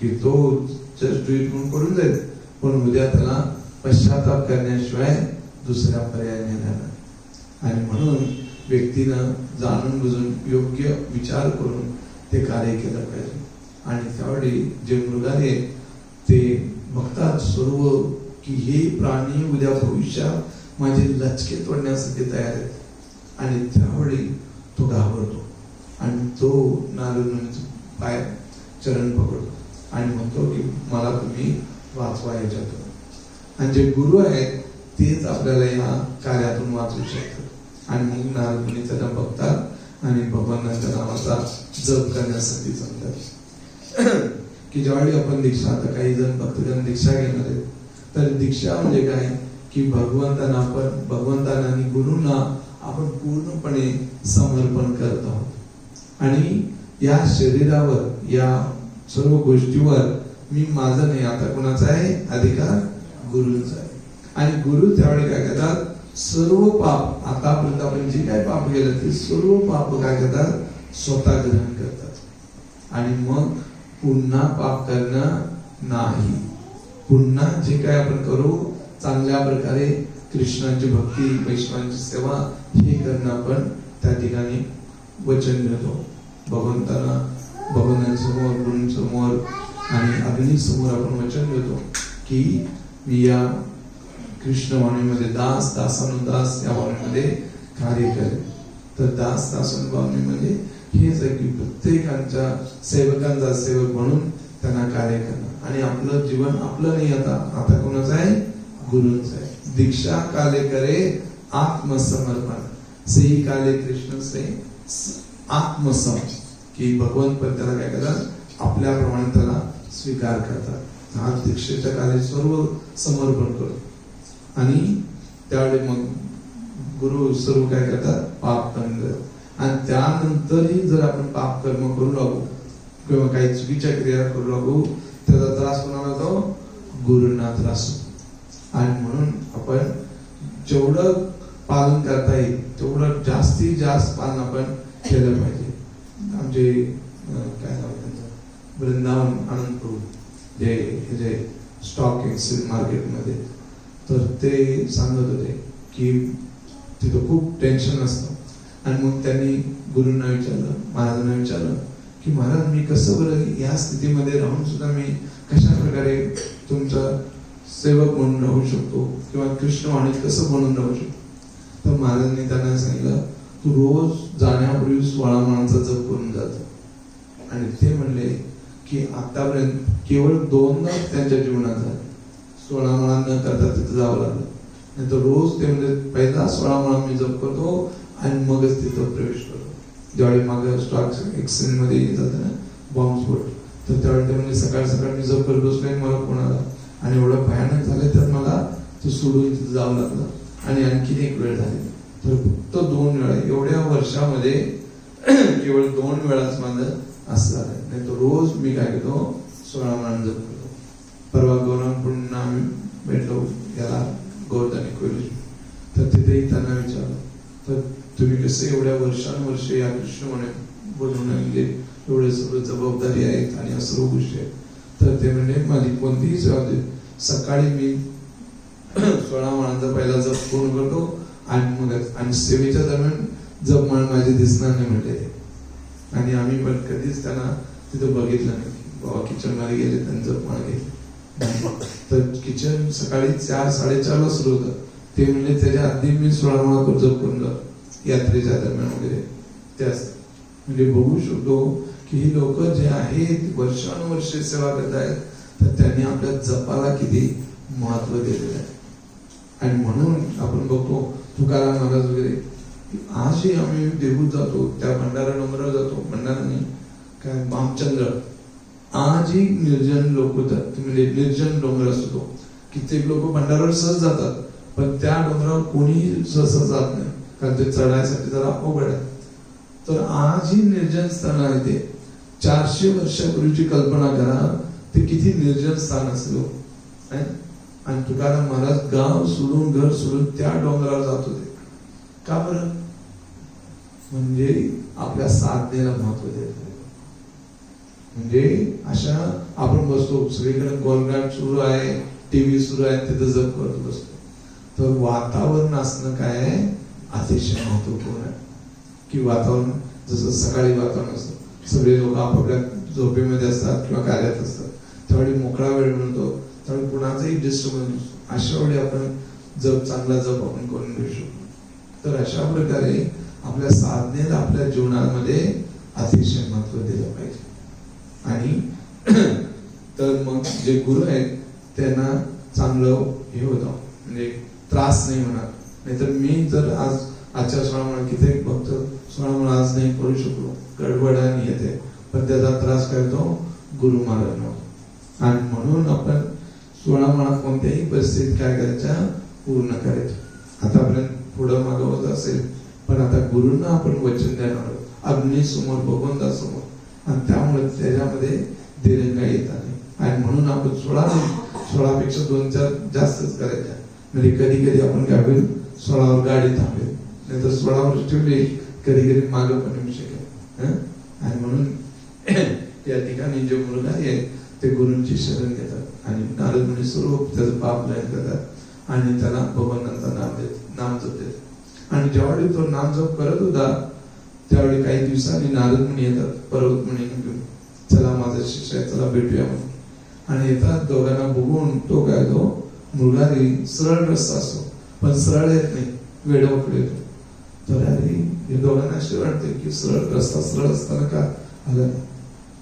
की तो जस्ट डू इट म्हणून पडून जाईल, पण उद्या त्याला पश्चाताप करण्याशिवाय दुसरा पर्याय नाही राहणार. आणि म्हणून व्यक्तीनं जाणून बुजून योग्य विचार करून ते कार्य केलं पाहिजे. आणि त्यावेळी जे मृगारी आहेत ते बघतात सर्व की हे प्राणी उद्या भविष्यात माझे लचके तोडण्यासाठी तयार आहेत. आणि त्यावेळी तो घाबरतो आणि तो नारद मुनीचे पाय चरण पकडतो आणि म्हणतो की मला तुम्ही वाचवा याच्यातून. आणि जे गुरु आहेत तेच आपल्याला या कार्यातून वाचू शकतात. आणि मग नारद मुनी त्यांना बघतात आणि भगवानाच्या नावाचा जप करण्यासाठी सांगतात की ज्यावेळी आपण दीक्षा, आता काही जण भक्तजन दीक्षा घेणार आहेत, तर दीक्षा म्हणजे काय की भगवंतांना आणि गुरुंना आपण पूर्णपणे समर्पण करत आहोत. आणि या शरीरावर, या सर्व गोष्टीवर मी माझं नाही, आता कोणाचा आहे अधिकार? गुरुंचा आहे. आणि गुरु त्यावेळी काय करतात, सर्व पाप, आतापर्यंत आपण जे काय पाप केलं ते सर्व पाप काय करतात, स्वतः ग्रहण करतात. आणि मग पुन्हा पाप करणं नाही. पुन्हा जे काय आपण करू चांगल्या प्रकारे कृष्णाची भक्ती, वैष्णवांची सेवा हे करणं आपण त्या ठिकाणी वचन घेतो. भगवंतांसमोर, गुरूंसमोर आणि अग्नीसमोर आपण वचन घेतो की मी या कृष्ण वाणीमध्ये दास, दासानुदास या वाणीमध्ये कार्य करेल. तर दास दासानुभावनी म्हणजे हेच आहे की प्रत्येकांच्या सेवकांचा सेवक म्हणून त्यांना कार्य करणं. आणि आपलं जीवन आपलं नाही, आता कोणाचं आहे? गुरूंचं आहे. दीक्षा काले करे आत्मसमर्पण, सेही काले कृष्ण से आत्मसम, की भगवंत पण त्याला काय करतात, आपल्याप्रमाणे त्याला स्वीकार करतात. हा दीक्षेच्या काले सर्व समर्पण करतो. आणि त्यावेळी मग गुरु सर्व काय करतात, पाप कर्म करतात. आणि त्यानंतरही जर आपण पाप कर्म करू लागू किंवा काही चुकीच्या क्रिया करू लागू, त्याचा त्रास कोणाला होतो? गुरुंना त्रास होतो. आणि म्हणून आपण जेवढं पालन करता येईल तेवढं जास्तीत जास्त पालन आपण केलं पाहिजे. आमचे काय नाव त्यांचं, वृंदावन आनंद प्रभू जे स्टॉक एक्सचेंज मार्केटमध्ये, तर ते सांगत होते की तिथं खूप टेन्शन असतं. आणि मग त्यांनी गुरूंना विचारलं, महाराजांना विचारलं की महाराज मी कसं बरं या स्थितीमध्ये राहून सुद्धा मी कशा प्रकारे तुमचा सेवक म्हणून राहू शकतो किंवा कृष्ण वाणीत कसं म्हणून राहू शकतो. तर महाराजांनी त्यांना सांगितलं तू रोज जाण्यापूर्वी 16 माळांचा जप करून जातो. आणि ते म्हणले की आतापर्यंत केवळ 2दा त्यांच्या जीवनात झाले 16 माळा न करता तिथं जावं लागलं. नाही तर रोज ते म्हणजे पहिला 16 माळा मी जप करतो आणि मगच तिथं प्रवेश करतो. ज्यावेळी मागे स्टॉक एक्सचेंज मध्ये जातं ना बॉम्बस्फोट, तर त्यावेळी ते म्हणजे सकाळ सकाळ मी जप करत बसलोय, मला कोणाला आणि एवढं भयानक झालं तर मला तो सोडून तिथं जावं लागलं. आणि आणखीन एक वेळ झाली, तर फक्त 2 वेळा एवढ्या वर्षामध्ये केवळ 2 वेळाच माझं असं झालं. नाही तर रोज मी काय करतो 16 माळा जप करतो. परवा गौरंग आम्ही भेटलो याला गौरदानी कोली, तर तिथेही त्यांना विचारलं तर तुम्ही कसे एवढ्या वर्षानुवर्षे या कृष्ण म्हणे बनवून म्हणजे एवढे सगळं जबाबदारी आहेत आणि या सर्व गोष्टी आहेत. तर ते म्हणजे माझी कोणतीही सेवा, सकाळी मी 16 माळांचा पहिला जप पूर्ण करतो आणि मग आणि सेवेच्या दरम्यान जप माळ माझे दिसणार नाही म्हटले. आणि आम्ही पण कधीच त्यांना तिथं बघितलं नाही. बाबा किचन मध्ये गेले त्यांनी जप माळ घेतली, तर किचन सकाळी 4-4:30 ला सुरू होतं. ते म्हणजे त्याच्या आधी मी 16 माळा जप करून जातो यात्रेच्या दरम्यान वगैरे. त्याच म्हणजे बघू शकतो की ही लोक जे आहेत वर्षानुवर्षे सेवा करत आहेत, तर त्यांनी आपल्या जपाला किती महत्व दिलेलं आहे. आणि म्हणून आपण बघतो तुकाराम महाराज वगैरे आजही आम्ही देहूत जातो, त्या भंडारा डोंगरावर जातो, भंडारा नाही काय भामचंद्र, आजही निर्जन लोक म्हणजे निर्जन डोंगर असतो. कित्येक लोक भंडारावर सहज जातात, पण त्या डोंगरावर कोणीही सहसा जात नाही, कारण ते चढायसाठी जरा अवघड आहे. तर आजही निर्जन स्थान आहे ते. 400 वर्षापूर्वीची कल्पना करा, ते किती निर्जन स्थान असेल. आणि तुकाराम महाराज गाव सोडून घर सोडून त्या डोंगरावर जात होते. का बरं? म्हणजे आपल्या साधनेला महत्व देत. म्हणजे अशा आपण बसतो सगळीकडे गोलगाट सुरू आहे, टीव्ही सुरू आहे, तिथं जप करत बसतो. तर वातावरण असणं काय आहे अतिशय महत्वपूर्ण आहे. की वातावरण जसं सकाळी वातावरण असतं, सगळे लोक आपापल्या झोपेमध्ये असतात किंवा कार्यात असतात, त्यावेळी मोकळा वेळ मिळतो, त्यावेळी कुणाचाही डिस्टर्बन्स नसतो. अशा वेळी आपण चांगला जप आपण करून घेऊ शकतो. तर अशा प्रकारे आपल्या साधनेला आपल्या जीवनामध्ये अतिशय महत्व दिलं पाहिजे. आणि तर मग जे गुरु आहेत त्यांना चांगलं हे होतं, म्हणजे त्रास नाही होणार. नाहीतर मी जर आजच्या सोहळ्यामुळे किती भक्त सोहळ्यामुळे आज नाही करू शकलो, गडबडाने येते, पण त्याचा त्रास काय होतो, गुरु महाराज. आणि म्हणून आपण सोहळा म्हणा कोणत्याही परिस्थितीत काय करायच्या, पूर्ण करायचं. आतापर्यंत पुढं मागं होत असेल, पण आता गुरुंना आपण वचन देणार आहोत, अग्नीसमोर भगवंतासमोर, आणि त्यामुळे त्याच्यामध्ये दिरंगा येतात नाही. आणि म्हणून आपण 16पेक्षा 2-4 जास्तच करायच्या. म्हणजे कधी कधी आपण काय होईल, 16वर गाडी थांबेल, नाही तर 16वर ठेवली कधी कधी मागं पण येऊ शकेल. आणि म्हणून या ठिकाणी जे मुलगा आहे ते गुरूंची शरण घेतात आणि नारद मुनी सर्व त्याचं पाप लय करतात आणि त्याला भगवंतांचा नाम जप देतात. आणि ज्यावेळी तो नाम जप करत होता त्यावेळी काही दिवसांनी नारद मुनी येतात पर्वत मुनी घेऊन, चला माझा शिष्य आहे, चला भेटूया म्हणून. आणि येतात, दोघांना बघून तो काय, तो मुलगा सरळ रस्ता असतो पण सरळ येत नाही, वेडवाकडे येतो. तर अरे हे दोघांना असे वाटते की सरळ रस्ता सरळ असताना का आला.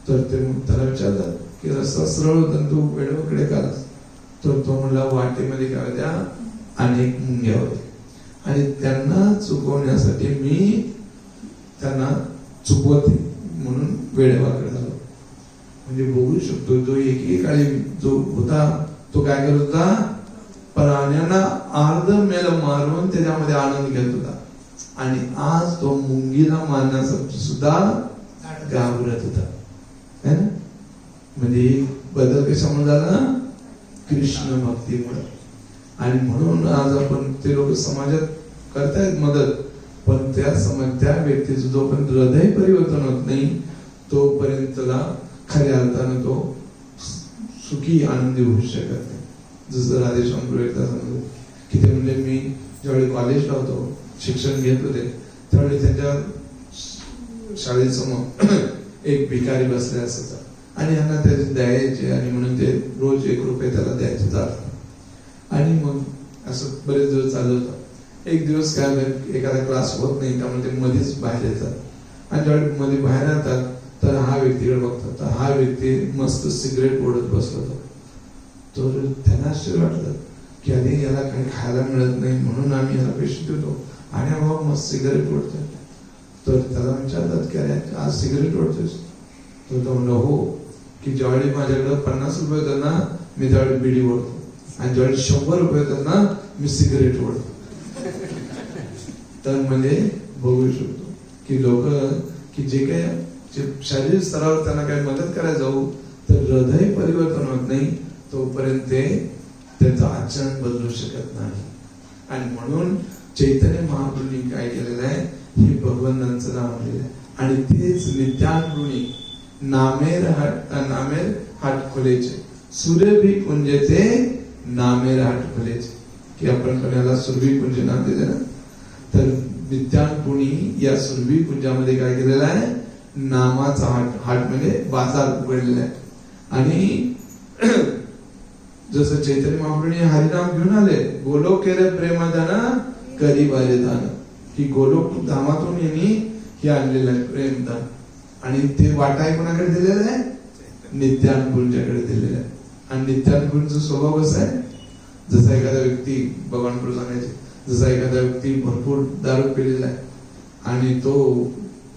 तर ते त्याला विचारतात की रस्ता सरळ होता तू वेडवाकडे का आलास. तर तो म्हणला, वाटेमध्ये काय होत्या, अनेक मुंग्या होत्या आणि त्यांना चुकवण्यासाठी मी त्यांना चुकवते म्हणून वेडवाकडे आलो. म्हणजे बघू शकतो जो एकेकाळी जो होता तो काय करत होता, प्राण्यांना अर्ध मेल मारून त्याच्यामध्ये आनंद घेत होता. आणि आज तो मुंगीला मारण्यासाठी सुद्धा घाबरत होता. है ना? म्हणजे बदल कशामुळे झाला, कृष्ण भक्तीमुळे. आणि म्हणून आज आपण ते लोक समाजात करतायत मदत, पण त्या व्यक्तीचं जोपर्यंत हृदय परिवर्तन होत नाही तोपर्यंत त्याला खऱ्या अर्थानं तो सुखी आनंदी होऊ शकत नाही. जसं राधेश्याम गुरु एकदा सांगतो की ते म्हणजे मी ज्यावेळी कॉलेजला होतो, शिक्षण घेत होते, त्यावेळी त्यांच्या शाळेसमोर एक भिकारी बसले असायचा आणि यांना त्याचे द्यायचे आणि म्हणून ते रोज 1 रुपये त्याला द्यायचे जात. आणि मग असं बरेच दिवस चालू होतं. एक दिवस काय एखादा क्लास होत नाही त्यामुळे ते मध्येच बाहेर येतात आणि ज्यावेळी मध्ये बाहेर येतात तर हा व्यक्तीकडे बघतात, तर हा व्यक्ती मस्त सिगरेट ओढत बसला होता. तर त्यांना आश्चर्य वाटलं की अरे याला काही खायला मिळत नाही म्हणून आम्ही याला पैसे देतो आणि हा मस्त सिगरेट ओढतोय. तर त्याला विचारतात की अरे आज सिगरेट ओढतोयस. तर तो म्हणला हो, की ज्यावेळी माझ्याकडे 50 रुपये होतात ना मी त्यावेळी बिडी ओढतो आणि ज्यावेळी 100 रुपये होतात ना मी सिगरेट ओढतो. तर म्हणजे बघू शकतो की लोक की जे काही शारीरिक स्तरावर त्यांना काही मदत करायला जाऊ तर हृदय परिवर्तन होत नाही तोपर्यंत ते त्याचं आचरण बदलू शकत नाही. आणि म्हणून चैतन्य महाप्रभूंनी काय केलेलं आहे, हे भगवंतांचं नाव आलेलं आहे. आणि तेच नित्यानुरूणी नामेर हाट खोलेचे सुरभी कुंजेचे नामेर हाट खोलेचे, की आपण पण याला सुरभी कुंज नाव दिले ना. तर नित्यानुरूणी या सुरभी कुंजामध्ये काय केलेलं आहे, नामाचा हाट म्हणजे बाजार उघडलेला आहे. आणि जसं चैतन्य महाप्रभूंनी हरिनाम घेऊन आले, गोलोक केले प्रेमदान करी बालेदान, की गोलोक धामातून यांनी हे आणलेलं आहे प्रेमदान. आणि ते वाटाय कोणाकडे दिलेलं आहे, नित्यानुरूंच्याकडे दिलेलं आहे. आणि नित्यानुरूंचा स्वभाव कसा आहे, जसा एखादा व्यक्ती भगवान प्रभू सांगायचे, जसा एखादा व्यक्ती भरपूर दारू पिलेला आहे आणि तो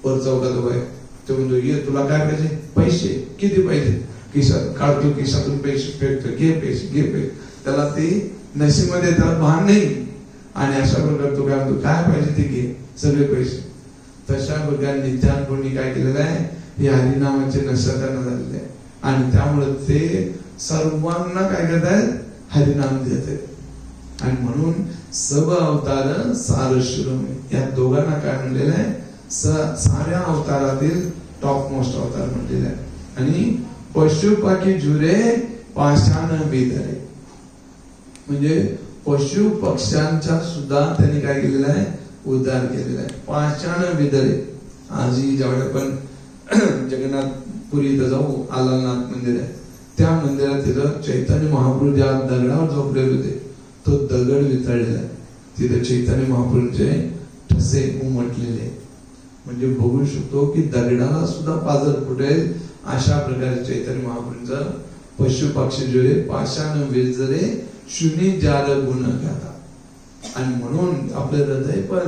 वर चौकात उभा आहे, तो म्हणतो ये तुला काय पाहिजे, पैसे किती पाहिजे, खिशात काढतो, खिशातून पैसे फेकतो, घे पैसे घे पैसे. त्याला ते नशेमध्ये त्याला भान नाही. आणि अशा प्रकारे तो काय म्हणतो, काय पाहिजे ते घे सगळे पैसे. तशा प्रकारे नित्यानुरूंनी काय केलेलं आहे, हे हरिनामाचे नशा त्यांना झालेले आहे. आणि त्यामुळे ते सर्वांना काय करतायत, हरिनाम देत आहेत. आणि म्हणून सब अवतार सार शिरोमणी, या दोघांना काय म्हणलेलं आहे, साऱ्या अवतारातील टॉप मोस्ट अवतार म्हणलेला आहे. आणि पशु पाखी जुरे पाषाण बेदरे, म्हणजे पशु पक्ष्यांच्या सुद्धा त्यांनी काय केलेलं आहे, उद्धार केलेला आहे. पाषाण बेदरे. आजही ज्यावेळी आपण जगन्नाथपुरी इथं जाऊ, आलालनाथ मंदिर आहे, त्या मंदिरात तिथं चैतन्य महाप्रभू ज्या दगडावर झोपलेले होते तो दगड वितळलेला आहे. तिथे चैतन्य महाप्रभूंचे ठसे उमटलेले. म्हणजे बघू शकतो की दगडाला सुद्धा पाजर फुटेल अशा प्रकारे चैतन्य महाप्रभूंचं पशु पक्षी जुळे पाषाण बेदरे शुनी जार गुण गाता. आणि म्हणून आपलं हृदय पण,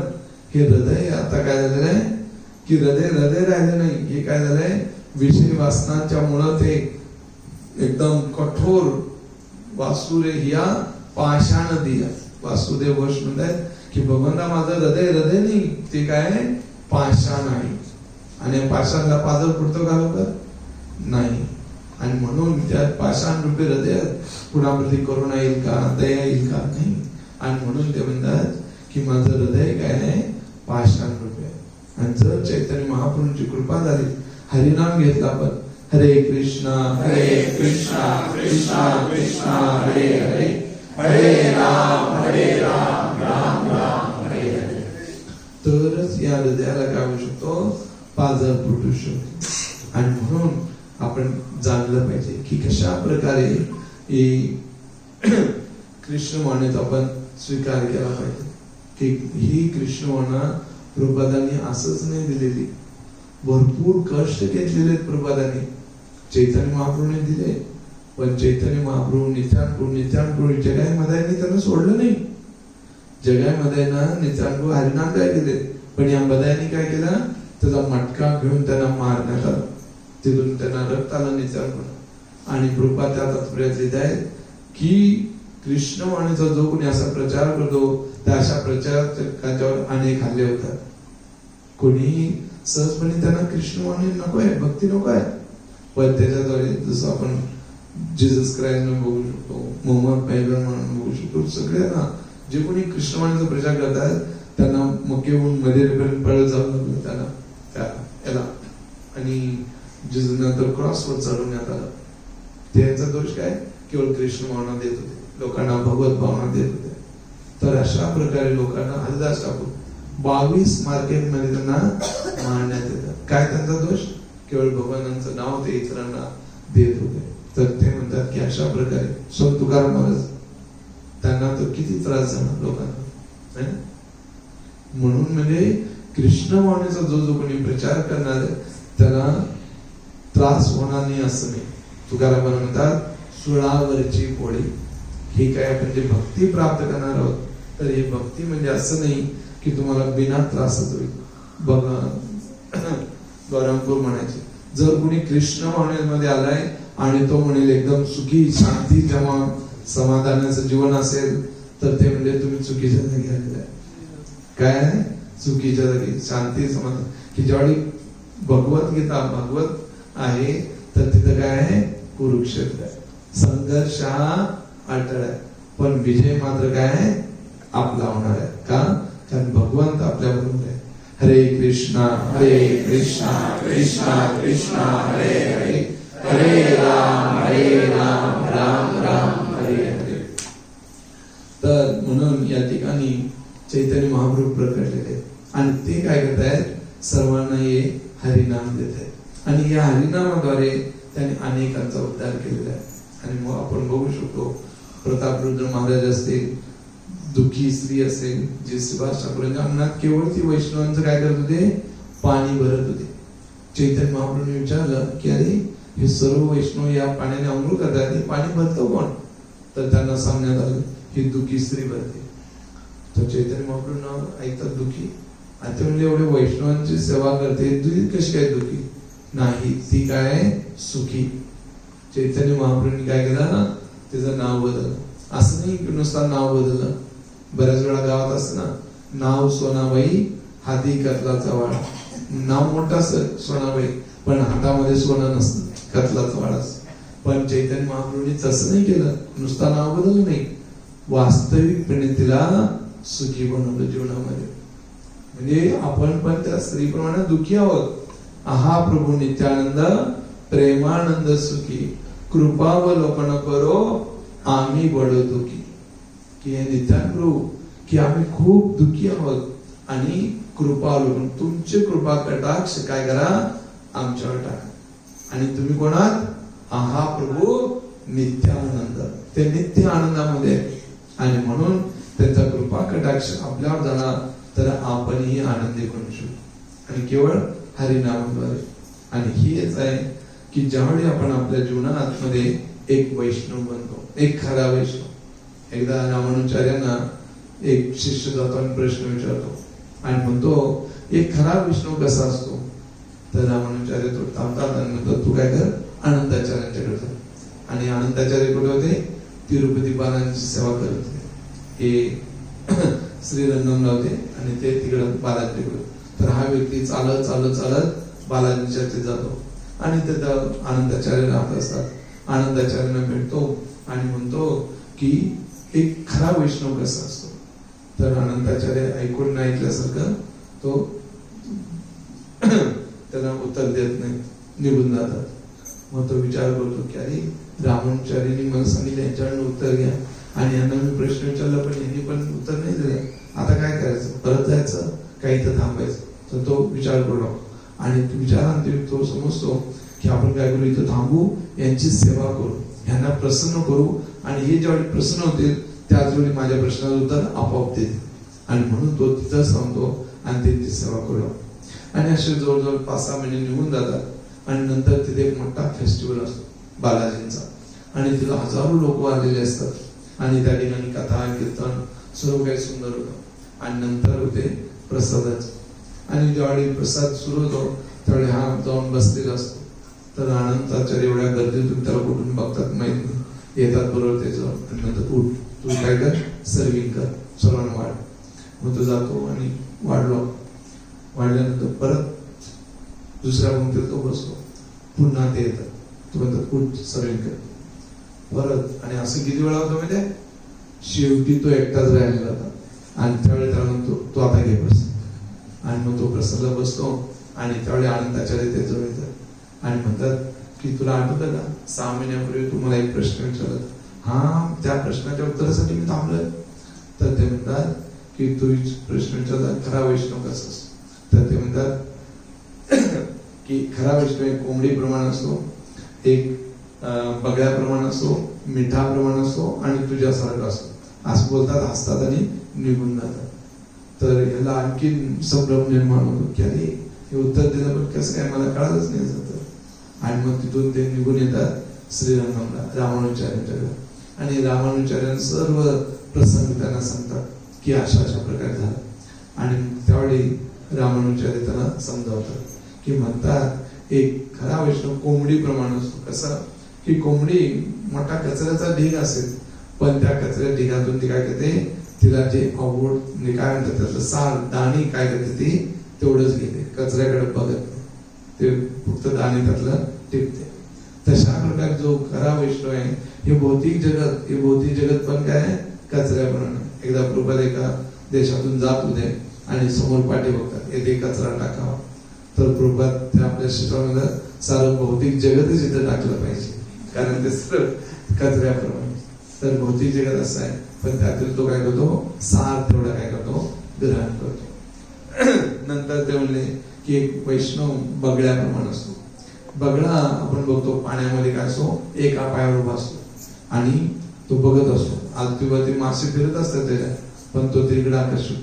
हे हृदय आता काय झालेलं आहे की हृदय राहिलं नाही. हे काय झालंय, विषय वासनांच्या मुळे ते एकदम कठोर वासुरे ह्या पाषाण दिया. वासुदेव घोष म्हणतात की भगवंता माझं हृदय नाही, ते काय पाषाण आहे. आणि पाषाणला पाजर पुरतो का लवकर नाही. आणि म्हणून त्या पाषाण रूपी हृदयात कुणाप्रती करुणा येईल का, दया येईल का, नाही. आणि म्हणून ते म्हणतात की माझं हृदय काय आहे, पाषाण रूपी आहे. आणि जर चैतन्य महाप्रभूंची कृपा झाली, हरिनाम घेतला आपण, हरे कृष्णा कृष्णा कृष्णा हरे हरे, हरे राम राम राम हरे हरे, तरच या हृदयाला काय होऊ शकतो, पाझर फुटू शकतो. आणि म्हणून आपण जाणलं पाहिजे की कशा प्रकारे कृष्णवाणीचा आपण स्वीकार केला पाहिजे. की ही कृष्णवाणा प्रभुपादांनी असंच नाही दिलेली, भरपूर कष्ट घेतलेले प्रभुपादांनी. चैतन्य महाप्रभूने दिले, पण चैतन्य महाप्रभू नित्यानप्रभू जगामध्ये त्यांना सोडलं नाही. जगामध्ये ना नित्यानप्रभू हरिनाम काय केले, पण या बदायांनी काय केलं, त्याचा मटका घेऊन त्यांना मारण्यात आला. तिथून त्यांना रक्त आलं नित्यानप्रभू. आणि प्रभुपाद त्या तात्पर्यात लिहित आहेत की कृष्णवाणीचा जो कोणी असा प्रचार करतो, त्या अशा प्रचाराच्यावर अनेक हल्ले होतात. कोणी सहजपणे त्यांना कृष्णवाणी नको आहे, भक्ती नको आहे, पण त्याच्याद्वारे जसं आपण जीसस क्राइस्ट बघू शकतो, मोहम्मद पैगंबर म्हणून बघू शकतो, सगळ्यांना जे कोणी कृष्णवाणीचा प्रचार करतात त्यांना मक्के होऊन मध्यपर्यंत पळत जावं लागलं त्यांना याला. आणि नंतर क्रॉसवर चढवण्यात आलं. त्यांचा दोष काय, केवळ कृष्ण भावना देत होते, लोकांना भगवत भावना देत होते. तर अशा प्रकारे लोकांना हलदास टाकून 22 मार्केटमध्ये त्यांना मारण्यात येतात. काय त्यांचा दोष, केवळ भगवानांचं नाव ते इतरांना देत होते. तर ते म्हणतात की अशा प्रकारे संत तुकाराम महाराज, त्यांना तर किती त्रास झाला लोकांना. म्हणून म्हणजे कृष्णवाणीचा जो कोणी प्रचार करणार आहे त्याला त्रास होणार नाही असं नाही. तुकाराम म्हणतात सुळावरची पोळी. ही काय आपण जे भक्ती प्राप्त करणार आहोत, तर ही भक्ती म्हणजे असं नाही की तुम्हाला बिना त्रासच होईल. बघा गौरांगपूर म्हणायचे, जर कोणी कृष्णवाणीमध्ये आलाय आणि तो म्हणेल एकदम सुखी शांती जमा समाधानाचं जीवन असेल, तर ते म्हणजे तुम्ही चुकीच्या जागी आलेला आहे. काय चुकीच्या जागी शांती समाधान. की ज्यावेळी भगवद्गीता भागवत आहे तर तिथं काय आहे, कुरुक्षेत्र आहे. संघर्ष हा अटळ आहे, पण विजय मात्र काय आहे, आपला होणार आहे. का, कारण भगवंत आपल्या बरोबर आहे. हरे कृष्णा कृष्णा कृष्णा हरे हरे, हरे राम राम राम हरे हरे. तर म्हणून या ठिकाणी चैतन्य महाप्रभू प्रकटलेले आणि ते काय करतायत, सर्वांना हे हरिनाम देत आहेत. आणि या हरिनामाद्वारे त्यांनी अनेकांचा उद्धार केलेला आहे. आणि मग आपण बघू शकतो, प्रतापरुद्र महाराज असतील, दुःखी स्त्री असेल, जे सुभाष ठाकूरांच्या अंगणात केवळ ती वैष्णवांचं काय करत होते, पाणी भरत होते. चैतन्य महाप्रभूने विचारलं की अरे हे सर्व वैष्णव या पाण्याने अंघोळ करतात, हे पाणी भरतो कोण, तर त्यांना सांगण्यात आलं ही दुःखी स्त्री भरते. तर चैतन्य महाप्रभू ऐकतात दुःखी, आणि ते म्हणजे एवढे वैष्णवांची सेवा करते, तुझी कशी काय दुःखी नाही, ती काय सुखी. चैतन्य महाप्रभूंनी काय केलं, तिचं नाव बदललं. असं नाही की नुसतं नाव बदललं, बऱ्याच वेळा गावात असतं ना, नाव सोनाबाई हाती कतलाचा वाळा. नाव मोठं असतं सोनाबाई, पण हातामध्ये सोनं नसतं, कतलाचा वाळा असतं. पण चैतन्य महाप्रभूंनी तसं नाही केलं, नुसतं नाव बदललं नाही, वास्तविकपणे तिला सुखी बनवलं जीवनामध्ये. म्हणजे आपण पण त्या स्त्रीप्रमाणे दुःखी आहोत. आहा प्रभू नित्यानंद प्रेमानंद सुखी, कृपावलोकन करो आम्ही बडो दुखी. की हे नित्यानंद की आम्ही खूप दुःखी आहोत आणि कृपावलोकन, तुमचे कृपा कटाक्ष काय करा आमच्यावर टाका. आणि तुम्ही कोणात, आहा प्रभू नित्यानंद, ते नित्य आनंदामध्ये. आणि म्हणून त्यांचा कृपा कटाक्ष आपल्यावर झाला तर आपणही आनंदी बनू शकतो, आणि केवळ हरिनामाद्वारे. आणि हेच आहे की ज्यावेळी आपण आपल्या जीवनात मध्ये एक वैष्णव बनतो, एक खरा वैष्णव, एकदा रामानुचार्यांना एक शिष्य जातो आणि प्रश्न विचारतो आणि म्हणतो एक खरा विष्णू कसा असतो. तर रामानुचार्य तो थांबतात आणि म्हणतो तू काय कर अनंताचार्यांच्याकडे जा. आणि अनंताचार्य कुठे होते तिरुपती बालाजीची सेवा करत होते. हे श्रीरंगमला होते आणि ते तिकडे बालाजीकडे. तर हा व्यक्ती चालत चालत चालत बालाजीच्या ते जातो आणि तिथं आनंदाचार्य राहत असतात. आनंदाचार्यांना भेटतो आणि म्हणतो की एक खरा वैष्णव कसा असतो. तर आनंदाचार्य ऐकून नाही ऐकल्यासारखं तो त्यांना उत्तर देत नाही, निघून जातात. मग तो विचार करतो की अरे रामानुचार्यांनी मला सांगितलं यांच्याकडून उत्तर घ्या आणि यांना मी प्रश्न विचारला पण यांनी पण उत्तर नाही दिलं. आता काय करायचं, परत जायचं काही तर थांबायचं. तर तो विचार करू आणि विचारांती तो समजतो की आपण काय करू, इथं थांबू, यांची सेवा करू, यांना प्रसन्न करू आणि हे ज्यावेळी प्रसन्न होतील त्याच वेळी माझ्या प्रश्नाचं उत्तर आपोआप देतील. आणि म्हणून तो तिथंच थांबतो आणि त्यांची सेवा करू. आणि असे जवळजवळ 5-6 महिने निघून जातात आणि नंतर तिथे एक मोठा फेस्टिवल असतो बालाजींचा आणि तिथे हजारो लोक आलेले असतात आणि त्या ठिकाणी कथा कीर्तन सर्व काही सुंदर होतं. आणि नंतर होते प्रसादाच. आणि ज्यावेळी प्रसाद सुरू होतो त्यावेळी हा जाऊन बसलेला असतो. तर आनंदाचार्य एवढ्या गर्दीतून त्याला कुठून बघतात माहित नाही, येतात बरोबर त्याच्यावर आणि नंतर उठ तू काय कर सर्विंग कर सर्वांना वाढ. मग तो जातो आणि वाढल्यानंतर परत दुसऱ्या पंक्तीत तो बसतो. पुन्हा ते येतात, तो म्हणतात उठ सर्विंग कर परत. आणि असं किती वेळा होतं म्हणजे शेवटी तो एकटाच राहिलेला होता आणि त्यावेळी त्याला म्हणतो तो आता घे बस. आणि मग तो प्रसादला बसतो आणि त्यावेळी आनंदाचार्य त्याजवळ येतात आणि म्हणतात की तुला आठवतं का 6 महिन्यापूर्वी तू मला एक प्रश्न विचारला, हा त्या प्रश्नाच्या उत्तरासाठी मी थांबलोय. तर ते म्हणतात की तू प्रश्न विचारला खरा वैष्णव कसा असतो. तर ते म्हणतात की खरा वैष्णव एक कोंबडीप्रमाणे असतो, एक बगळ्याप्रमाणे असतो, मिठाप्रमाणे असतो आणि तुझ्यासारखा असतो असं बोलतात, हसतात आणि निघून जातात. तर याला आणखी संभ्रम निर्माण होतो की अरे हे उत्तर दिलं पण कसं काय मला कळालंच नाही जातं. आणि मग तिथून ते निघून येतात श्रीरंगमला रामानुचार्यांच्याकडे आणि रामानुचार्यां सर्व प्रसंग त्यांना सांगतात की अशा प्रकारे झालं. आणि त्यावेळी रामानुचार्य त्यांना समजावतात की म्हणतात एक खरा वैष्णव कोंबडीप्रमाणे असतो. कसा की कोंबडी मोठा कचऱ्याचा ढीग असेल पण त्या कचऱ्या ढिगातून ती काय करते, तिला जे आवड काय म्हणतात त्याचं साल दाणे काय करते ती तेवढंच घेते, कचऱ्याकडे बघत नाही, ते फक्त दाणे त्यातलं टिपते. तशा प्रकारे जो खरा वैष्णव आहे हे भौतिक जगत पण काय कचऱ्याप्रमाणे. एकदा प्रभुपाद एका देशातून जात होते आणि समोर पाठी बघतात येथे कचरा टाकावा. तर प्रभुपाद ते आपल्या शिष्यामध्ये सारं भौतिक जगतच इथं टाकलं पाहिजे कारण ते सर्व कचऱ्याप्रमाणे. तर भौतिक जगत असं आहे पण त्यातील तो काय करतो सार तेवढा काय करतो ग्रहण करतो. नंतर ते म्हणले की एक वैष्णव बगळ्याप्रमाणे असतो. बगळा आपण बघतो पाण्यामध्ये काय असतो एका पायावर उभा असतो आणि तो बघत असतो. आजूबाजूला मासे फिरत असतात त्याच्यात पण तो तिकडे आकर्षित.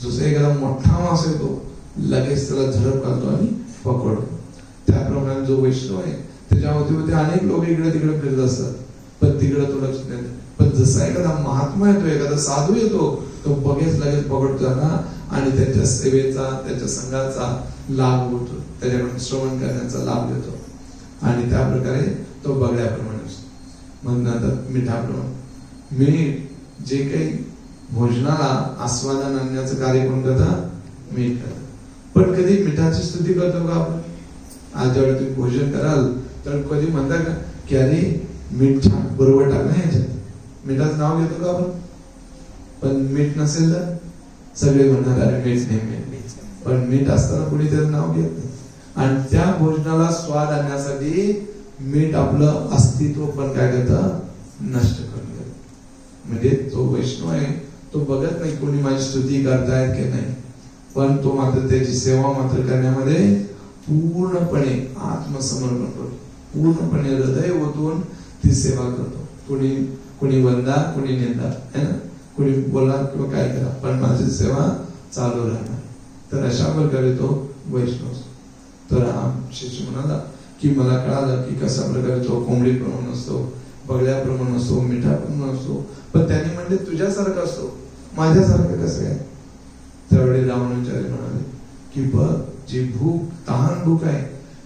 जसं एखादा मोठा मासा येतो लगेच त्याला झडप घालतो आणि पकडतो. त्याप्रमाणे जो वैष्णव आहे त्याच्या अवतीभोवती अनेक लोक इकडे तिकडे फिरत असतात पण तिकडे तो लक्ष देत. पण जसा एखादा महात्मा येतो एखादा साधू येतो तो लगेच पकडतो त्यांना आणि त्यांच्या सेवेचा त्याच्या संघाचा लाभ होतो, त्याच्याकडून श्रवण करण्याचा लाभ देतो. आणि त्या प्रकारे तो बगळ्याप्रमाणे असतो. मग नंतर मिठाप्रमाणे मीठ जे काही भोजनाला आस्वादन आणण्याचं कार्य कोण करतात मीठ करतात. पण कधी मिठाची स्तुती करतो का आपण. आज जेव्हा तुम्ही भोजन कराल तर कधी म्हणता का की अरे मीठ छान बरोबर टाकलं ह्याच्यात, मिठाचं नाव घेतो का आपण. पण मीठ नसेल तर सगळे म्हणणार अरे मीठ नाही मीठ, पण मीठ असताना कोणी त्याचं नाव घेत नाही. आणि त्या भोजनाला स्वाद आणण्यासाठी मीठ आपलं अस्तित्व पण काय करतं नष्ट करून घेत. म्हणजे तो वैष्णव आहे तो बघत नाही कोणी माझी स्तुती करतायत की नाही पण तो मात्र त्याची सेवा मात्र करण्यामध्ये पूर्णपणे आत्मसमर्पण करतो, पूर्णपणे हृदय ओतून ती सेवा करतो. कोणी वंदा कोणी निंदा है ना, कोणी बोला किंवा काय करा पण माझी सेवा चालू राहणार. तर अशा प्रकारे तो वैष्णव. तर हा शिष्य म्हणाला की मला कळालं की कशा प्रकारे तो कोंबडीप्रमाणे असतो बगड्याप्रमाणे असो, मिठाप्रमाणे असो, पण त्यांनी म्हणले तुझ्यासारखा असो, माझ्यासारखं कसं आहे? त्यावेळी रावणाचार्य म्हणाले की बघ, जी भूक, तहान भूक आहे,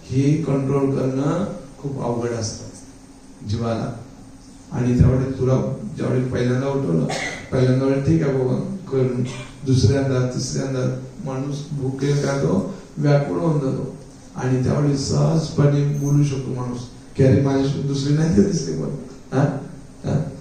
हे कंट्रोल करणं खूप अवघड असतं जीवाला. आणि त्यावेळी तुला ज्यावेळी पहिल्यांदा उठवलं, पहिल्यांदा वेळ ठीक आहे बाबा करून, दुसऱ्यांदा तिसऱ्यांदा माणूस भूकेल का तो व्याकुळ होऊन जातो. आणि त्यावेळी सहजपणे बोलू शकतो माणूस की अरे माझी दुसरी नाही का दिसते, पण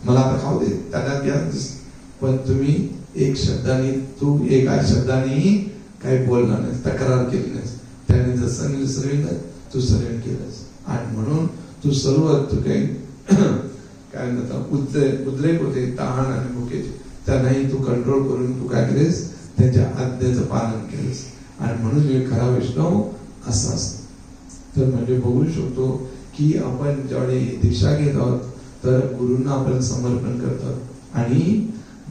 मला आता खाऊ दे, त्यांना घ्या दिसते. पण तुम्ही एक शब्दाने, तू एका शब्दाने काही बोलला नाही, तक्रार केली नाही. त्याने जसं निसर्ग तू सर्व केलंस. आणि म्हणून तू सर्व तू काही काय म्हणतात उद्रेक होते तहान आणि भुकेचे, त्यांनाही तू कंट्रोल करून तू काय केलेस? त्यांच्या आज्ञेचं पालन केलेस. आणि म्हणून एक खरा वैष्णव असा असतो. तर म्हणजे बघू शकतो की आपण ज्यावेळी दीक्षा घेत आहोत तर गुरूंना आपण समर्पण करतो आणि